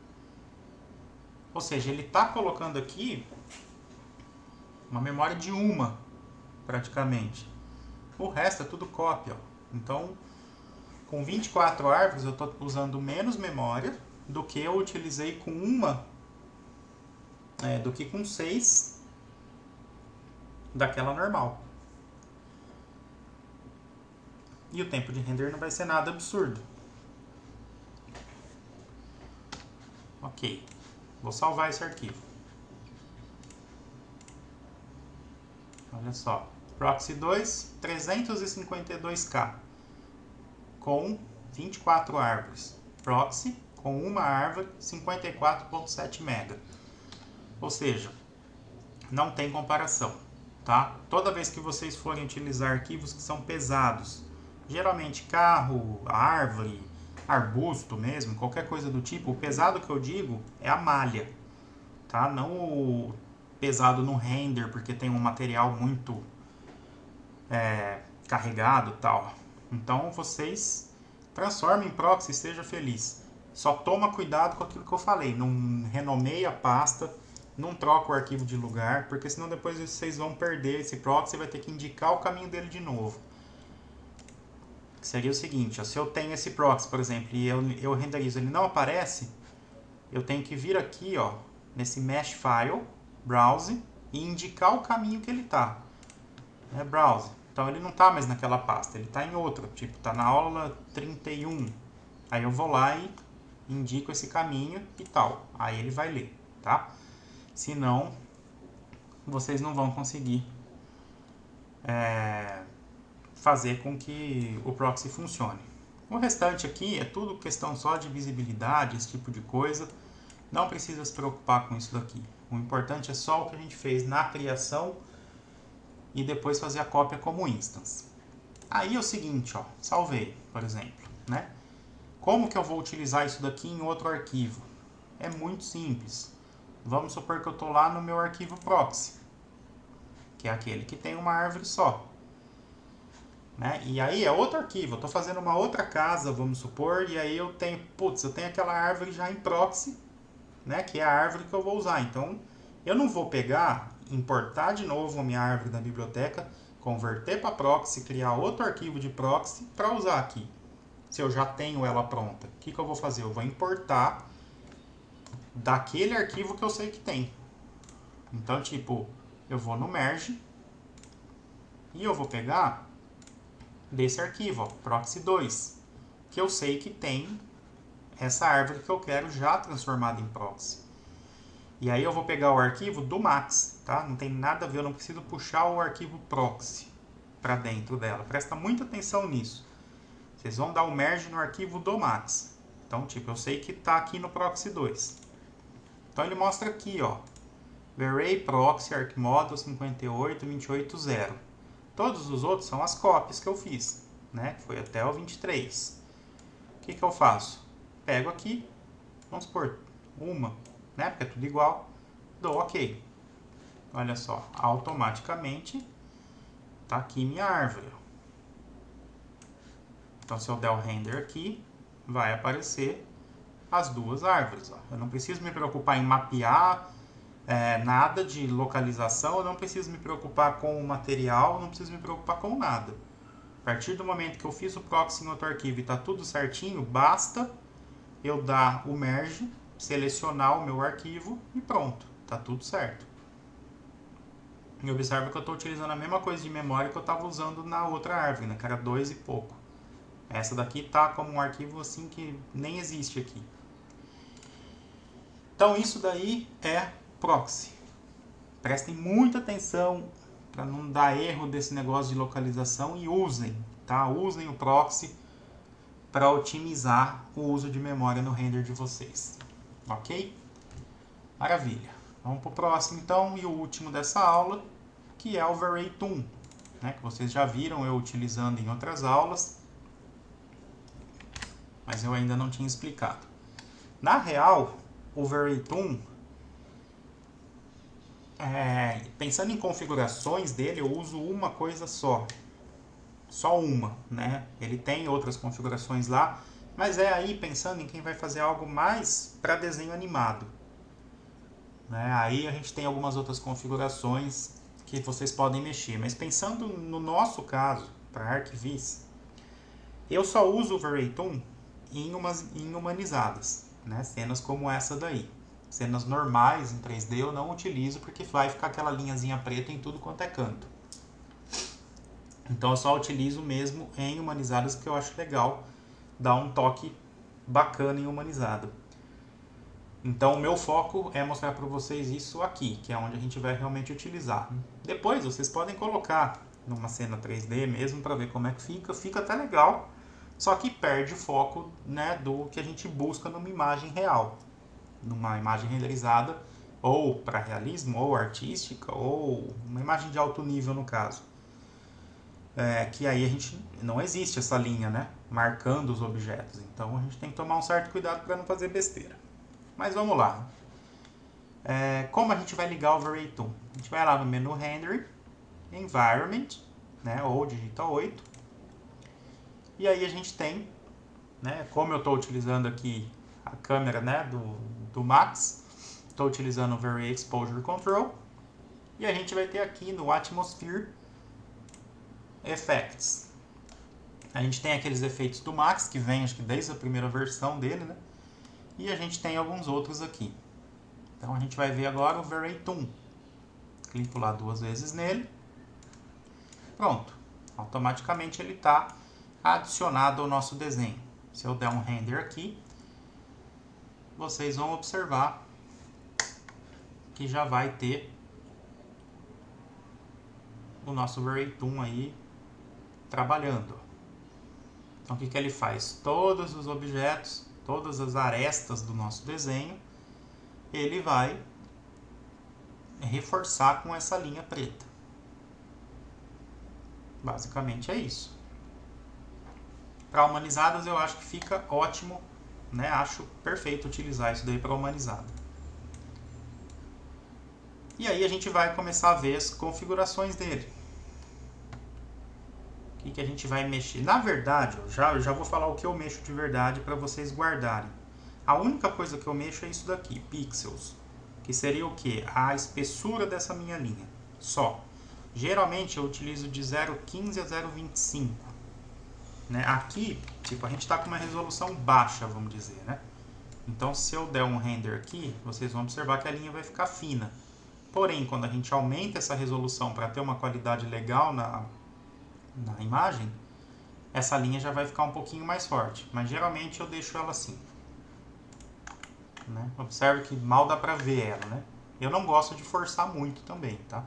Speaker 1: Ou seja, ele está colocando aqui uma memória de uma, praticamente. O resto é tudo cópia. Ó. Então, com 24 árvores, eu estou usando menos memória do que eu utilizei com do que com 6 daquela normal. E o tempo de render não vai ser nada absurdo. Ok, vou salvar esse arquivo. Olha só, proxy 2, 352k com 24 árvores. Proxy com uma árvore, 54,7 MB. Ou seja, não tem comparação, tá? Toda vez que vocês forem utilizar arquivos que são pesados, geralmente carro, árvore, arbusto mesmo, qualquer coisa do tipo, o pesado que eu digo é a malha, tá? Não o pesado no render, porque tem um material muito carregado e tal. Então vocês transformem em proxy e seja feliz. Só toma cuidado com aquilo que eu falei, não renomeia a pasta, não troca o arquivo de lugar, porque senão depois vocês vão perder esse proxy e vai ter que indicar o caminho dele de novo. Seria o seguinte, ó, se eu tenho esse proxy, por exemplo, e eu renderizo, ele não aparece, eu tenho que vir aqui, ó, nesse mesh file, browse, e indicar o caminho que ele está. Browse, Então ele não está mais naquela pasta, ele está em outra, tipo, está na aula 31. Aí eu vou lá e indico esse caminho e tal. Aí ele vai ler, tá? Senão, vocês não vão conseguir fazer com que o proxy funcione. O restante aqui é tudo questão só de visibilidade, esse tipo de coisa. Não precisa se preocupar com isso daqui. O importante é só o que a gente fez na criação e depois fazer a cópia como instance. Aí é o seguinte, ó, salvei, por exemplo, né? Como que eu vou utilizar isso daqui em outro arquivo? É muito simples. Vamos supor que eu estou lá no meu arquivo proxy, que é aquele que tem uma árvore só. Né? E aí é outro arquivo, eu estou fazendo uma outra casa, vamos supor, e aí eu tenho aquela árvore já em proxy, né? Que é a árvore que eu vou usar. Então, eu não vou pegar, importar de novo a minha árvore da biblioteca, converter para proxy, criar outro arquivo de proxy para usar aqui. Se eu já tenho ela pronta, o que eu vou fazer? Eu vou importar daquele arquivo que eu sei que tem. Então, tipo, eu vou no merge e eu vou pegar desse arquivo, ó, proxy2, que eu sei que tem essa árvore que eu quero já transformada em proxy. E aí eu vou pegar o arquivo do Max, tá? Não tem nada a ver, eu não preciso puxar o arquivo proxy para dentro dela. Presta muita atenção nisso. Vocês vão dar o merge no arquivo do Max. Então, tipo, eu sei que está aqui no proxy2. Então ele mostra aqui, ó, array proxy arcmodel 58.28.0. Todos os outros são as cópias que eu fiz, né? Que foi até o 23. O que eu faço? Pego aqui, vamos supor, uma, né? Porque é tudo igual. Dou OK. Olha só, automaticamente tá aqui minha árvore. Então, se eu der o render aqui, vai aparecer as duas árvores. Ó. Eu não preciso me preocupar em mapear nada de localização, eu não preciso me preocupar com o material, eu não preciso me preocupar com nada. A partir do momento que eu fiz o proxy em outro arquivo e está tudo certinho, basta eu dar o merge, selecionar o meu arquivo e pronto, está tudo certo. E observa que eu estou utilizando a mesma coisa de memória que eu estava usando na outra árvore, né, que era 2 e pouco. Essa daqui está como um arquivo assim que nem existe aqui. Então isso daí é proxy. Prestem muita atenção para não dar erro desse negócio de localização e usem, tá? Usem o proxy para otimizar o uso de memória no render de vocês. Ok? Maravilha. Vamos para o próximo então e o último dessa aula, que é o array_tool, né? Que vocês já viram eu utilizando em outras aulas, mas eu ainda não tinha explicado. Na real, o array_tool, pensando em configurações dele, eu uso uma coisa só uma, né? Ele tem outras configurações lá, mas é aí pensando em quem vai fazer algo mais para desenho animado, né? Aí a gente tem algumas outras configurações que vocês podem mexer, mas pensando no nosso caso, para arquivis, eu só uso o array_tool em humanizadas, né? Cenas como essa daí. Cenas normais em 3D eu não utilizo porque vai ficar aquela linhazinha preta em tudo quanto é canto. Então eu só utilizo mesmo em humanizadas porque eu acho legal dar um toque bacana em humanizada. Então o meu foco é mostrar para vocês isso aqui, que é onde a gente vai realmente utilizar. Depois vocês podem colocar numa cena 3D mesmo para ver como é que fica. Fica até legal, só que perde o foco, né, do que a gente busca numa imagem real. Numa imagem renderizada, ou para realismo, ou artística, ou uma imagem de alto nível no caso. Que aí a gente não existe essa linha, né, marcando os objetos. Então a gente tem que tomar um certo cuidado para não fazer besteira. Mas vamos lá. Como a gente vai ligar o array_tool? A gente vai lá no menu Render, Environment, né, ou digita 8. E aí a gente tem, né, como eu estou utilizando aqui a câmera, né, do Max, estou utilizando o Array Exposure Control. E a gente vai ter aqui no Atmosphere Effects. A gente tem aqueles efeitos do Max, que vem acho que desde a primeira versão dele, né? E a gente tem alguns outros aqui. Então a gente vai ver agora o array_tool. Clico lá 2 vezes nele. Pronto. Automaticamente ele está adicionado ao nosso desenho. Se eu der um render aqui, vocês vão observar que já vai ter o nosso Veray-Toon aí trabalhando. Então o que ele faz? Todos os objetos, todas as arestas do nosso desenho, ele vai reforçar com essa linha preta. Basicamente é isso. Para humanizadas eu acho que fica ótimo, né? Acho perfeito utilizar isso daí para humanizada. E aí a gente vai começar a ver as configurações dele. O que a gente vai mexer? Na verdade, eu já vou falar o que eu mexo de verdade para vocês guardarem. A única coisa que eu mexo é isso daqui, pixels. Que seria o que? A espessura dessa minha linha. Só. Geralmente eu utilizo de 0,15 a 0,25. Né? Aqui, tipo, a gente está com uma resolução baixa, vamos dizer, né? Então, se eu der um render aqui, vocês vão observar que a linha vai ficar fina. Porém, quando a gente aumenta essa resolução para ter uma qualidade legal na imagem, essa linha já vai ficar um pouquinho mais forte. Mas geralmente eu deixo ela assim. Né? Observe que mal dá para ver ela, né? Eu não gosto de forçar muito também, tá?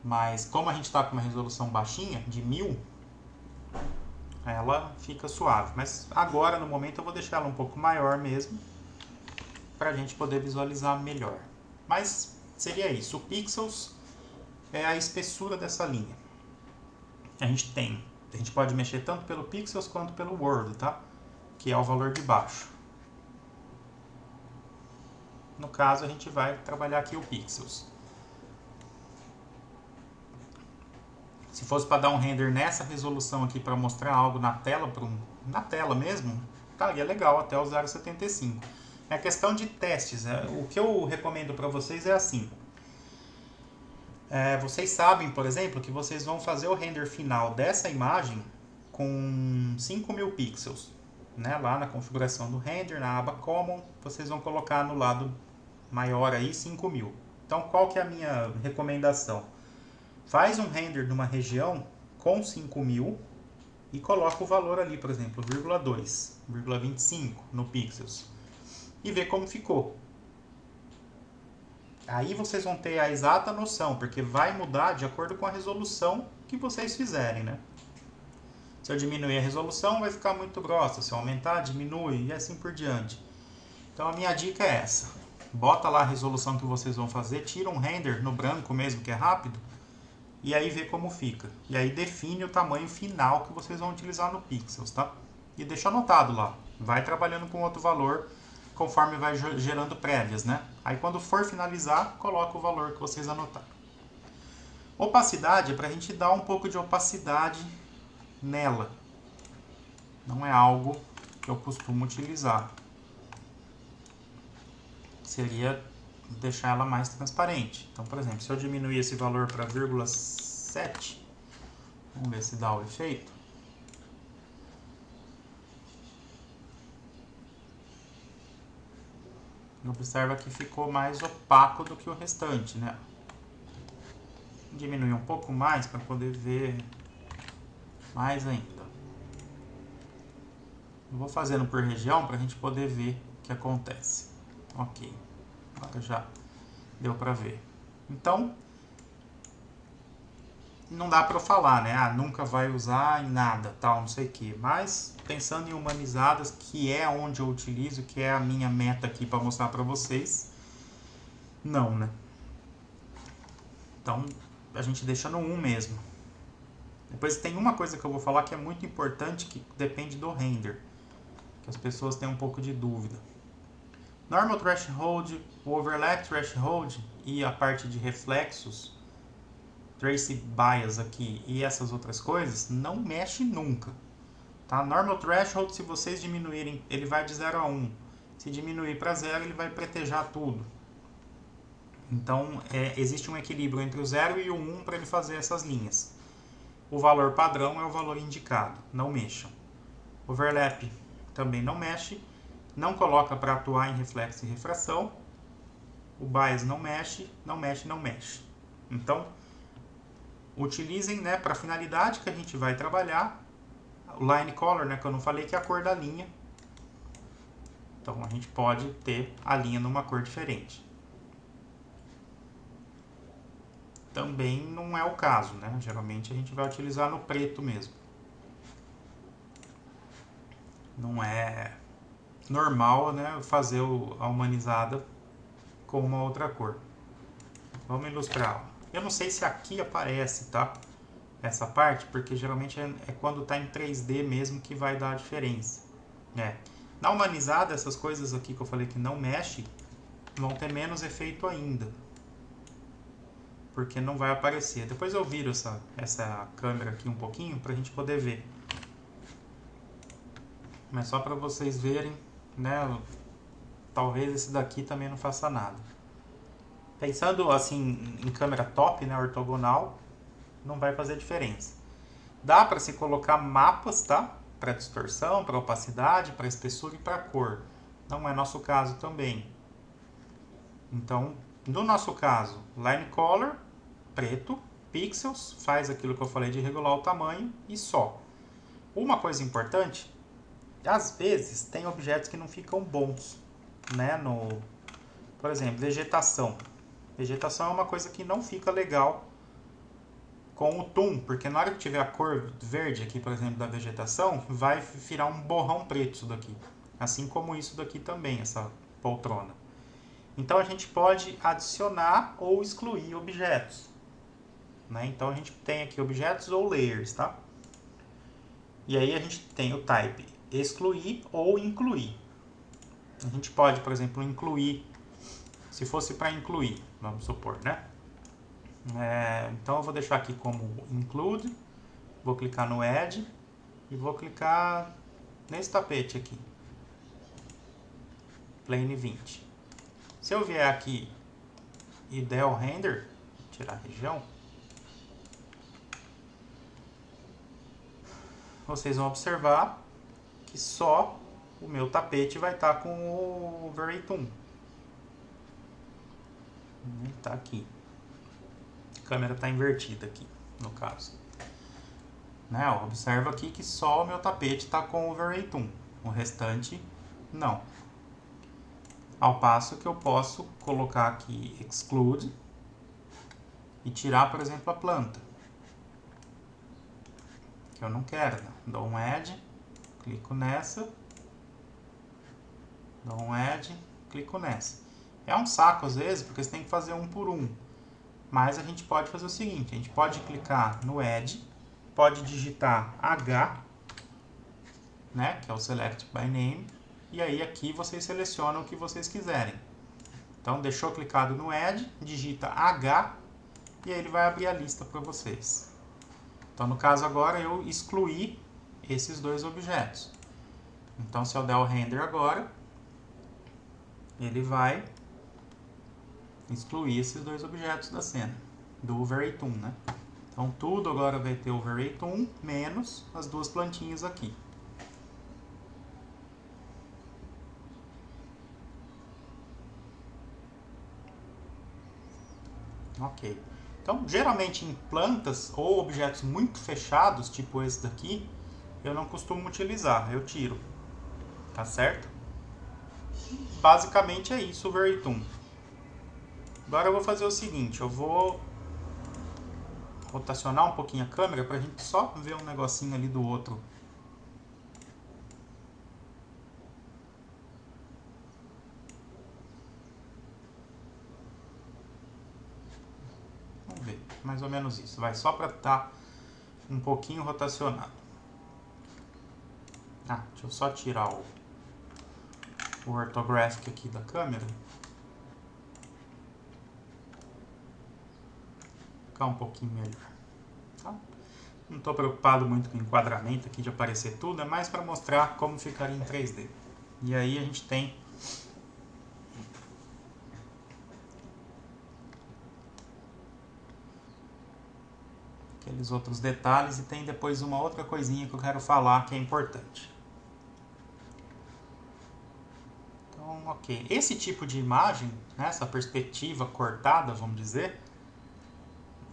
Speaker 1: Mas como a gente está com uma resolução baixinha, de 1000, ela fica suave. Mas agora, no momento, eu vou deixar ela um pouco maior mesmo, para a gente poder visualizar melhor. Mas seria isso. O pixels é a espessura dessa linha. A gente pode mexer tanto pelo pixels quanto pelo word, tá? Que é o valor de baixo. No caso, a gente vai trabalhar aqui o pixels. Se fosse para dar um render nessa resolução aqui para mostrar algo na tela, na tela mesmo, estaria legal até o 0,75. É questão de testes. O que eu recomendo para vocês é assim. Vocês sabem, por exemplo, que vocês vão fazer o render final dessa imagem com 5.000 pixels. Né? Lá na configuração do render, na aba Common, vocês vão colocar no lado maior aí 5.000. Então, qual que é a minha recomendação? Faz um render numa região com 5.000 e coloca o valor ali, por exemplo, 0,2, 0,25 no pixels. E vê como ficou. Aí vocês vão ter a exata noção, porque vai mudar de acordo com a resolução que vocês fizerem, né? Se eu diminuir a resolução, vai ficar muito grossa. Se eu aumentar, diminui e assim por diante. Então a minha dica é essa. Bota lá a resolução que vocês vão fazer, tira um render no branco mesmo, que é rápido, e aí vê como fica. E aí define o tamanho final que vocês vão utilizar no pixels, tá? E deixa anotado lá. Vai trabalhando com outro valor conforme vai gerando prévias, né? Aí quando for finalizar, coloca o valor que vocês anotaram. Opacidade é para a gente dar um pouco de opacidade nela. Não é algo que eu costumo utilizar. Seria deixar ela mais transparente. Então, por exemplo, se eu diminuir esse valor para 0,7, vamos ver se dá o efeito. Observa que ficou mais opaco do que o restante, né? Diminuir um pouco mais para poder ver mais ainda. Eu vou fazendo por região para a gente poder ver o que acontece. Ok, agora já deu para ver. Então, não dá para eu falar, né? Nunca vai usar em nada, tal, não sei o que. Mas, pensando em humanizadas, que é onde eu utilizo, que é a minha meta aqui para mostrar para vocês, não, né? Então, a gente deixa no 1 mesmo. Depois tem uma coisa que eu vou falar que é muito importante, que depende do render, que as pessoas têm um pouco de dúvida. Normal Threshold, o Overlap Threshold e a parte de reflexos, Trace Bias aqui e essas outras coisas, não mexe nunca. Tá? Normal Threshold, se vocês diminuírem, ele vai de 0 a 1. Se diminuir para 0, ele vai pretejar tudo. Então, existe um equilíbrio entre o 0 e o 1 para ele fazer essas linhas. O valor padrão é o valor indicado, não mexam. Overlap também não mexe, não coloca para atuar em reflexo e refração. O Bias não mexe, não mexe, não mexe. Então, utilizem, né, para a finalidade que a gente vai trabalhar, o line color, né, que eu não falei, que é a cor da linha. Então a gente pode ter a linha numa cor diferente. Também não é o caso, né? Geralmente a gente vai utilizar no preto mesmo. Não é normal, né, fazer a humanizada com uma outra cor. Vamos ilustrar. Eu não sei se aqui aparece, tá? Essa parte, porque geralmente é quando está em 3D mesmo que vai dar a diferença. Na humanizada, essas coisas aqui que eu falei que não mexe, vão ter menos efeito ainda. Porque não vai aparecer. Depois eu viro essa câmera aqui um pouquinho para a gente poder ver. Mas só para vocês verem, né? Talvez esse daqui também não faça nada. Pensando assim em câmera top, né, ortogonal, não vai fazer diferença. Dá para se colocar mapas, tá? Para distorção, para opacidade, para espessura e para cor. Não é nosso caso também. Então, no nosso caso, line color, preto, pixels, faz aquilo que eu falei de regular o tamanho e só. Uma coisa importante, às vezes tem objetos que não ficam bons, né? Por exemplo, vegetação. Vegetação é uma coisa que não fica legal com o toon, porque na hora que tiver a cor verde aqui, por exemplo, da vegetação, vai virar um borrão preto isso daqui. Assim como isso daqui também, essa poltrona. Então a gente pode adicionar ou excluir objetos. Né? Então a gente tem aqui objetos ou layers, tá? E aí a gente tem o type excluir ou incluir. A gente pode, por exemplo, incluir, se fosse para incluir, vamos supor, né? Então eu vou deixar aqui como include, vou clicar no add e vou clicar nesse tapete aqui, plane 20. Se eu vier aqui e der o render, tirar a região, vocês vão observar que só o meu tapete vai estar com o Overlay Toon. Está aqui. A câmera está invertida aqui, no caso. Né? Observa aqui que só o meu tapete está com o Overlay Toon. O restante, não. Ao passo que eu posso colocar aqui Exclude e tirar, por exemplo, a planta. Que eu não quero. Né? Dou um Add, clico nessa. Dou um Add, clico nessa. É um saco às vezes, porque você tem que fazer um por um. Mas a gente pode fazer o seguinte, a gente pode clicar no Add, pode digitar H, né, que é o Select by Name, e aí aqui vocês selecionam o que vocês quiserem. Então deixou clicado no Add, digita H, e aí ele vai abrir a lista para vocês. Então no caso agora eu excluí esses dois objetos. Então se eu der o render agora, ele vai excluir esses dois objetos da cena, do Overlay Toon, né? Então tudo agora vai ter Overlay Toon, menos as duas plantinhas aqui. Ok. Então, geralmente em plantas ou objetos muito fechados, tipo esse daqui, eu não costumo utilizar, eu tiro. Tá certo? Basicamente é isso o Overlay Toon. Agora eu vou fazer o seguinte, eu vou rotacionar um pouquinho a câmera para a gente só ver um negocinho ali do outro. Vamos ver, mais ou menos isso. Vai só para estar um pouquinho rotacionado. Deixa eu só tirar o orthographic aqui da câmera. Ficar um pouquinho melhor. Tá? Não estou preocupado muito com o enquadramento aqui de aparecer tudo, é mais para mostrar como ficaria em 3D. E aí a gente tem aqueles outros detalhes e tem depois uma outra coisinha que eu quero falar que é importante. Então, ok. Esse tipo de imagem, né, essa perspectiva cortada, vamos dizer,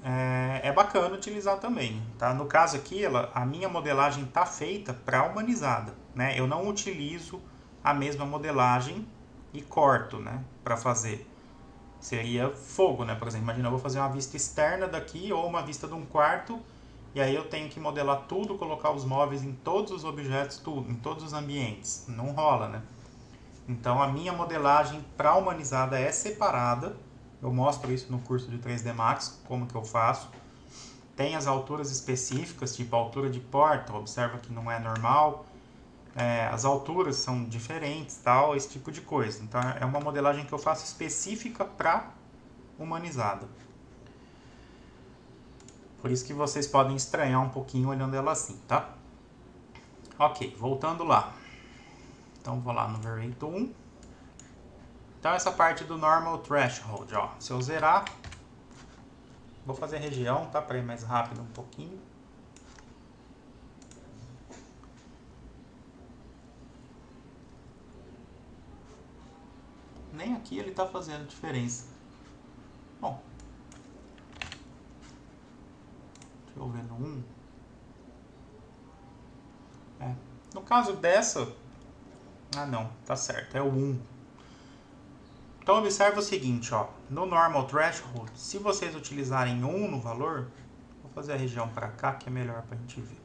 Speaker 1: é bacana utilizar também, tá? No caso aqui, a minha modelagem está feita para humanizada, né? Eu não utilizo a mesma modelagem e corto, né, para fazer. Seria fogo, né? Por exemplo, imagina eu vou fazer uma vista externa daqui ou uma vista de um quarto e aí eu tenho que modelar tudo, colocar os móveis em todos os objetos, tudo, em todos os ambientes. Não rola, né? Então a minha modelagem para humanizada é separada. Eu mostro isso no curso de 3D Max, como que eu faço. Tem as alturas específicas, tipo a altura de porta, observa que não é normal. As alturas são diferentes, tal, esse tipo de coisa. Então é uma modelagem que eu faço específica para humanizada. Por isso que vocês podem estranhar um pouquinho olhando ela assim, tá? Ok, voltando lá. Então vou lá no Vary Tool. Então essa parte do Normal Threshold, ó. Se eu zerar, vou fazer região, tá? Para ir mais rápido um pouquinho. Nem aqui ele tá fazendo diferença. Bom, deixa eu ver no 1. No caso dessa... Ah não, tá certo, é o 1. Então observa o seguinte, ó. No Normal Threshold, se vocês utilizarem 1 no valor, vou fazer a região para cá que é melhor pra gente ver.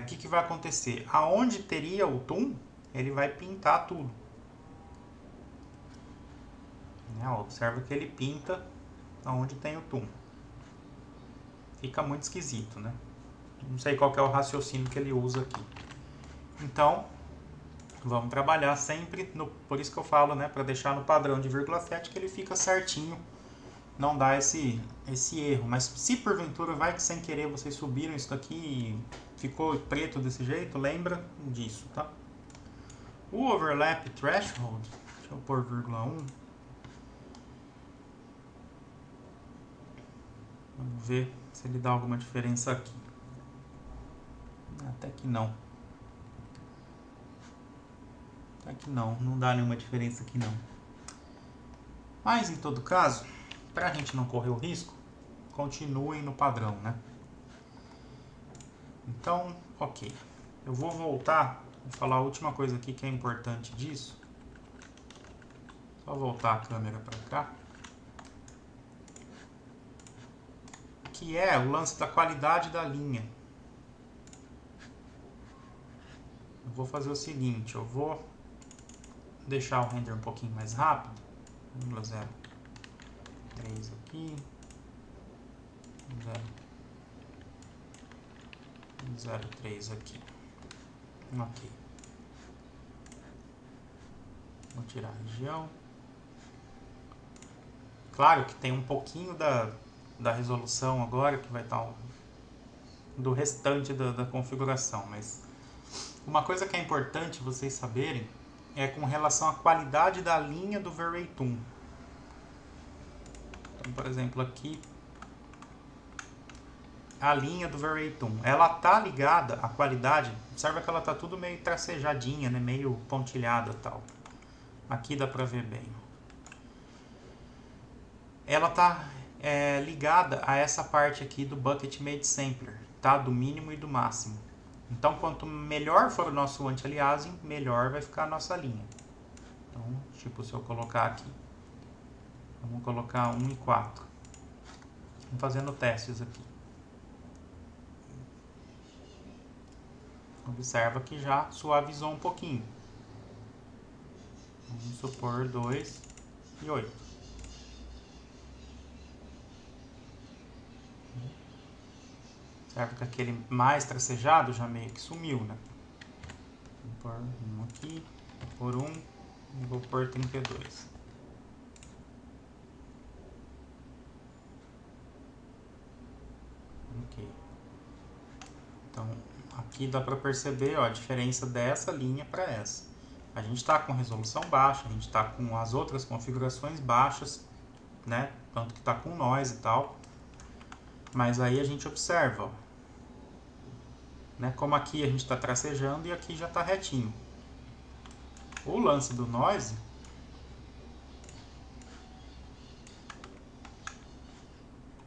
Speaker 1: O que vai acontecer? Aonde teria o Toon, ele vai pintar tudo. Observa que ele pinta aonde tem o Toon. Fica muito esquisito, né? Não sei qual que é o raciocínio que ele usa aqui. Então, vamos trabalhar sempre, por isso que eu falo, né? Para deixar no padrão de 0,7 que ele fica certinho. Não dá esse erro. Mas se porventura vai que sem querer vocês subiram isso daqui e ficou preto desse jeito, lembra disso, tá? O Overlap Threshold, deixa eu pôr 0,1. Vamos ver se ele dá alguma diferença aqui. Até que não. Até que não dá nenhuma diferença aqui não. Mas em todo caso, para a gente não correr o risco, continuem no padrão, né? Então, ok. Eu vou voltar e falar a última coisa aqui que é importante disso. Só voltar a câmera para cá. Que é o lance da qualidade da linha. Eu vou fazer o seguinte, eu vou deixar o render um pouquinho mais rápido. 0,03 aqui. 0,03 aqui. Ok. Vou tirar a região. Claro que tem um pouquinho da resolução agora, que vai estar do restante da configuração, mas uma coisa que é importante vocês saberem é com relação à qualidade da linha do Vary Tool. Então, por exemplo, aqui a linha do Vary Tool, ela tá ligada à qualidade, observa que ela tá tudo meio tracejadinha, né, meio pontilhada e tal. Aqui dá pra ver bem. Ela tá ligada a essa parte aqui do Bucket Made Sampler, tá? Do mínimo e do máximo. Então, quanto melhor for o nosso anti-aliasing, melhor vai ficar a nossa linha. Então, tipo, se eu colocar aqui, vamos colocar 1 e 4. Vamos fazendo testes aqui. Observa que já suavizou um pouquinho. Vamos supor 2 e 8. Observa que aquele mais tracejado já meio que sumiu, né? Vou pôr um aqui, vou pôr 1 e vou pôr 32. Ok. Então, aqui dá para perceber, ó, a diferença dessa linha para essa. A gente está com resolução baixa, a gente está com as outras configurações baixas, né? Tanto que está com noise e tal. Mas aí a gente observa, ó, né? Como aqui a gente está tracejando e aqui já está retinho. O lance do noise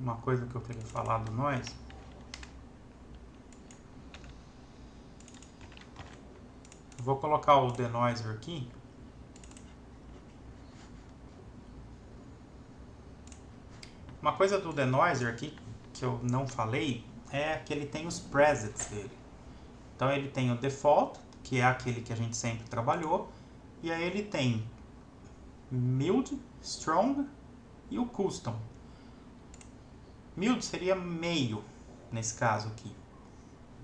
Speaker 1: uma coisa que eu queria falar do noise. Vou colocar o denoiser aqui. Uma coisa do denoiser aqui que eu não falei é que ele tem os presets dele. Então ele tem o default, que é aquele que a gente sempre trabalhou, e aí ele tem mild, strong e o custom. Mild seria meio nesse caso aqui.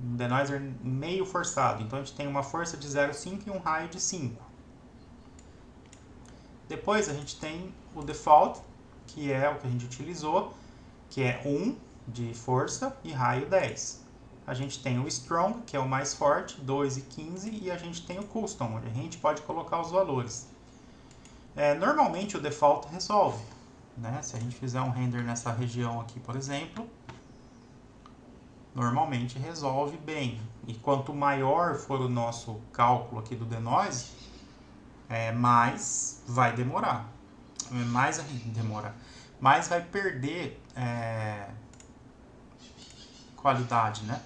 Speaker 1: Um denoiser meio forçado. Então a gente tem uma força de 0,5 e um raio de 5. Depois a gente tem o default, que é o que a gente utilizou, que é 1 de força e raio 10. A gente tem o strong, que é o mais forte, 2 e 15, e a gente tem o custom, onde a gente pode colocar os valores. Normalmente o default resolve, né? Se a gente fizer um render nessa região aqui, por exemplo, normalmente resolve bem. E quanto maior for o nosso cálculo aqui do denoise, mais vai demorar. Mais vai perder qualidade, né?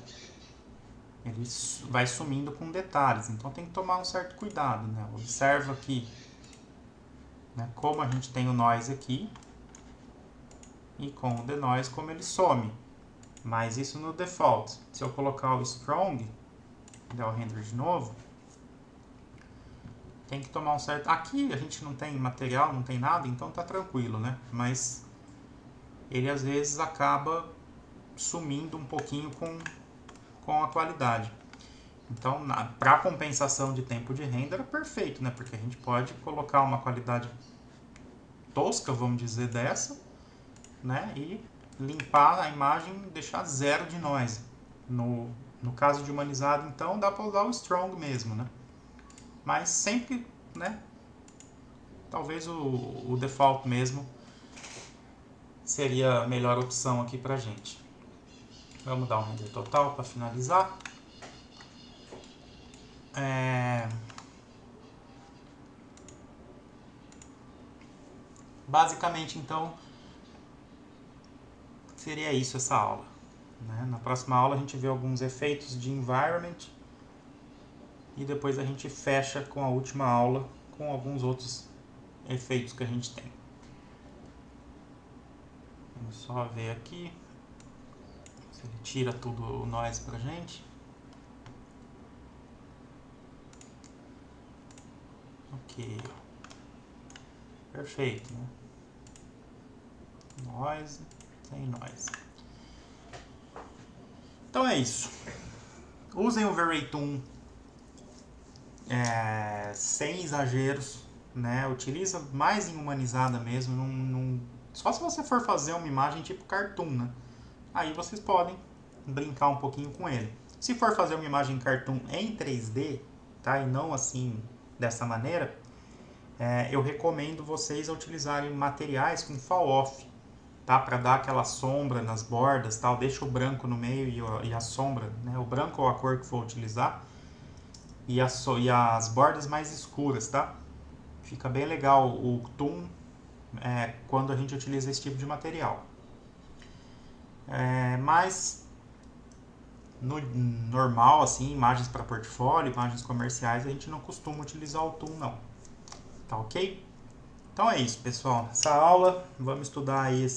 Speaker 1: Ele vai sumindo com detalhes, então tem que tomar um certo cuidado, né? Observa aqui, né, como a gente tem o noise aqui e com o denoise como ele some. Mas isso no default. Se eu colocar o strong, der o render de novo, tem que tomar um certo... Aqui a gente não tem material, não tem nada, então tá tranquilo, né? Mas ele às vezes acaba sumindo um pouquinho com a qualidade. Então, para compensação de tempo de render é perfeito, né? Porque a gente pode colocar uma qualidade tosca, vamos dizer, dessa, né? E limpar a imagem e deixar zero de noise. No caso de humanizado, então, dá para usar o strong mesmo, né? Mas sempre, né? Talvez o default mesmo seria a melhor opção aqui pra gente. Vamos dar um render total para finalizar. Basicamente, então, seria isso essa aula, né? Na próxima aula a gente vê alguns efeitos de environment e depois a gente fecha com a última aula com alguns outros efeitos que a gente tem. Vamos só ver aqui se ele tira tudo o noise pra gente. Ok. Perfeito, né? Noise, sem noise. Então é isso. Usem o V-Ray sem exageros, né? Utiliza mais em humanizada mesmo. Só se você for fazer uma imagem tipo cartoon, né? Aí vocês podem brincar um pouquinho com ele. Se for fazer uma imagem cartoon em 3D, tá? E não assim, dessa maneira, eu recomendo vocês a utilizarem materiais com fall off, tá? Para dar aquela sombra nas bordas, tal. Deixa o branco no meio e a sombra, né? O branco ou a cor que for utilizar e as bordas mais escuras, tá? Fica bem legal o toon quando a gente utiliza esse tipo de material. Mas no normal, assim, imagens para portfólio, imagens comerciais, a gente não costuma utilizar o toon, não. Tá ok? Então é isso, pessoal. Essa aula, vamos estudar aí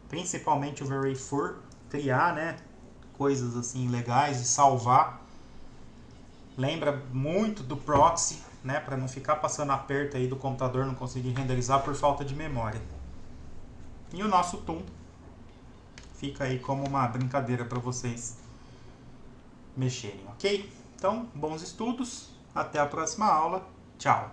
Speaker 1: principalmente o V-Ray For, criar, né, coisas assim legais e salvar. Lembra muito do proxy, né, para não ficar passando aperto aí do computador, não conseguir renderizar por falta de memória. E o nosso toon fica aí como uma brincadeira para vocês mexerem, ok? Então, bons estudos, até a próxima aula, tchau!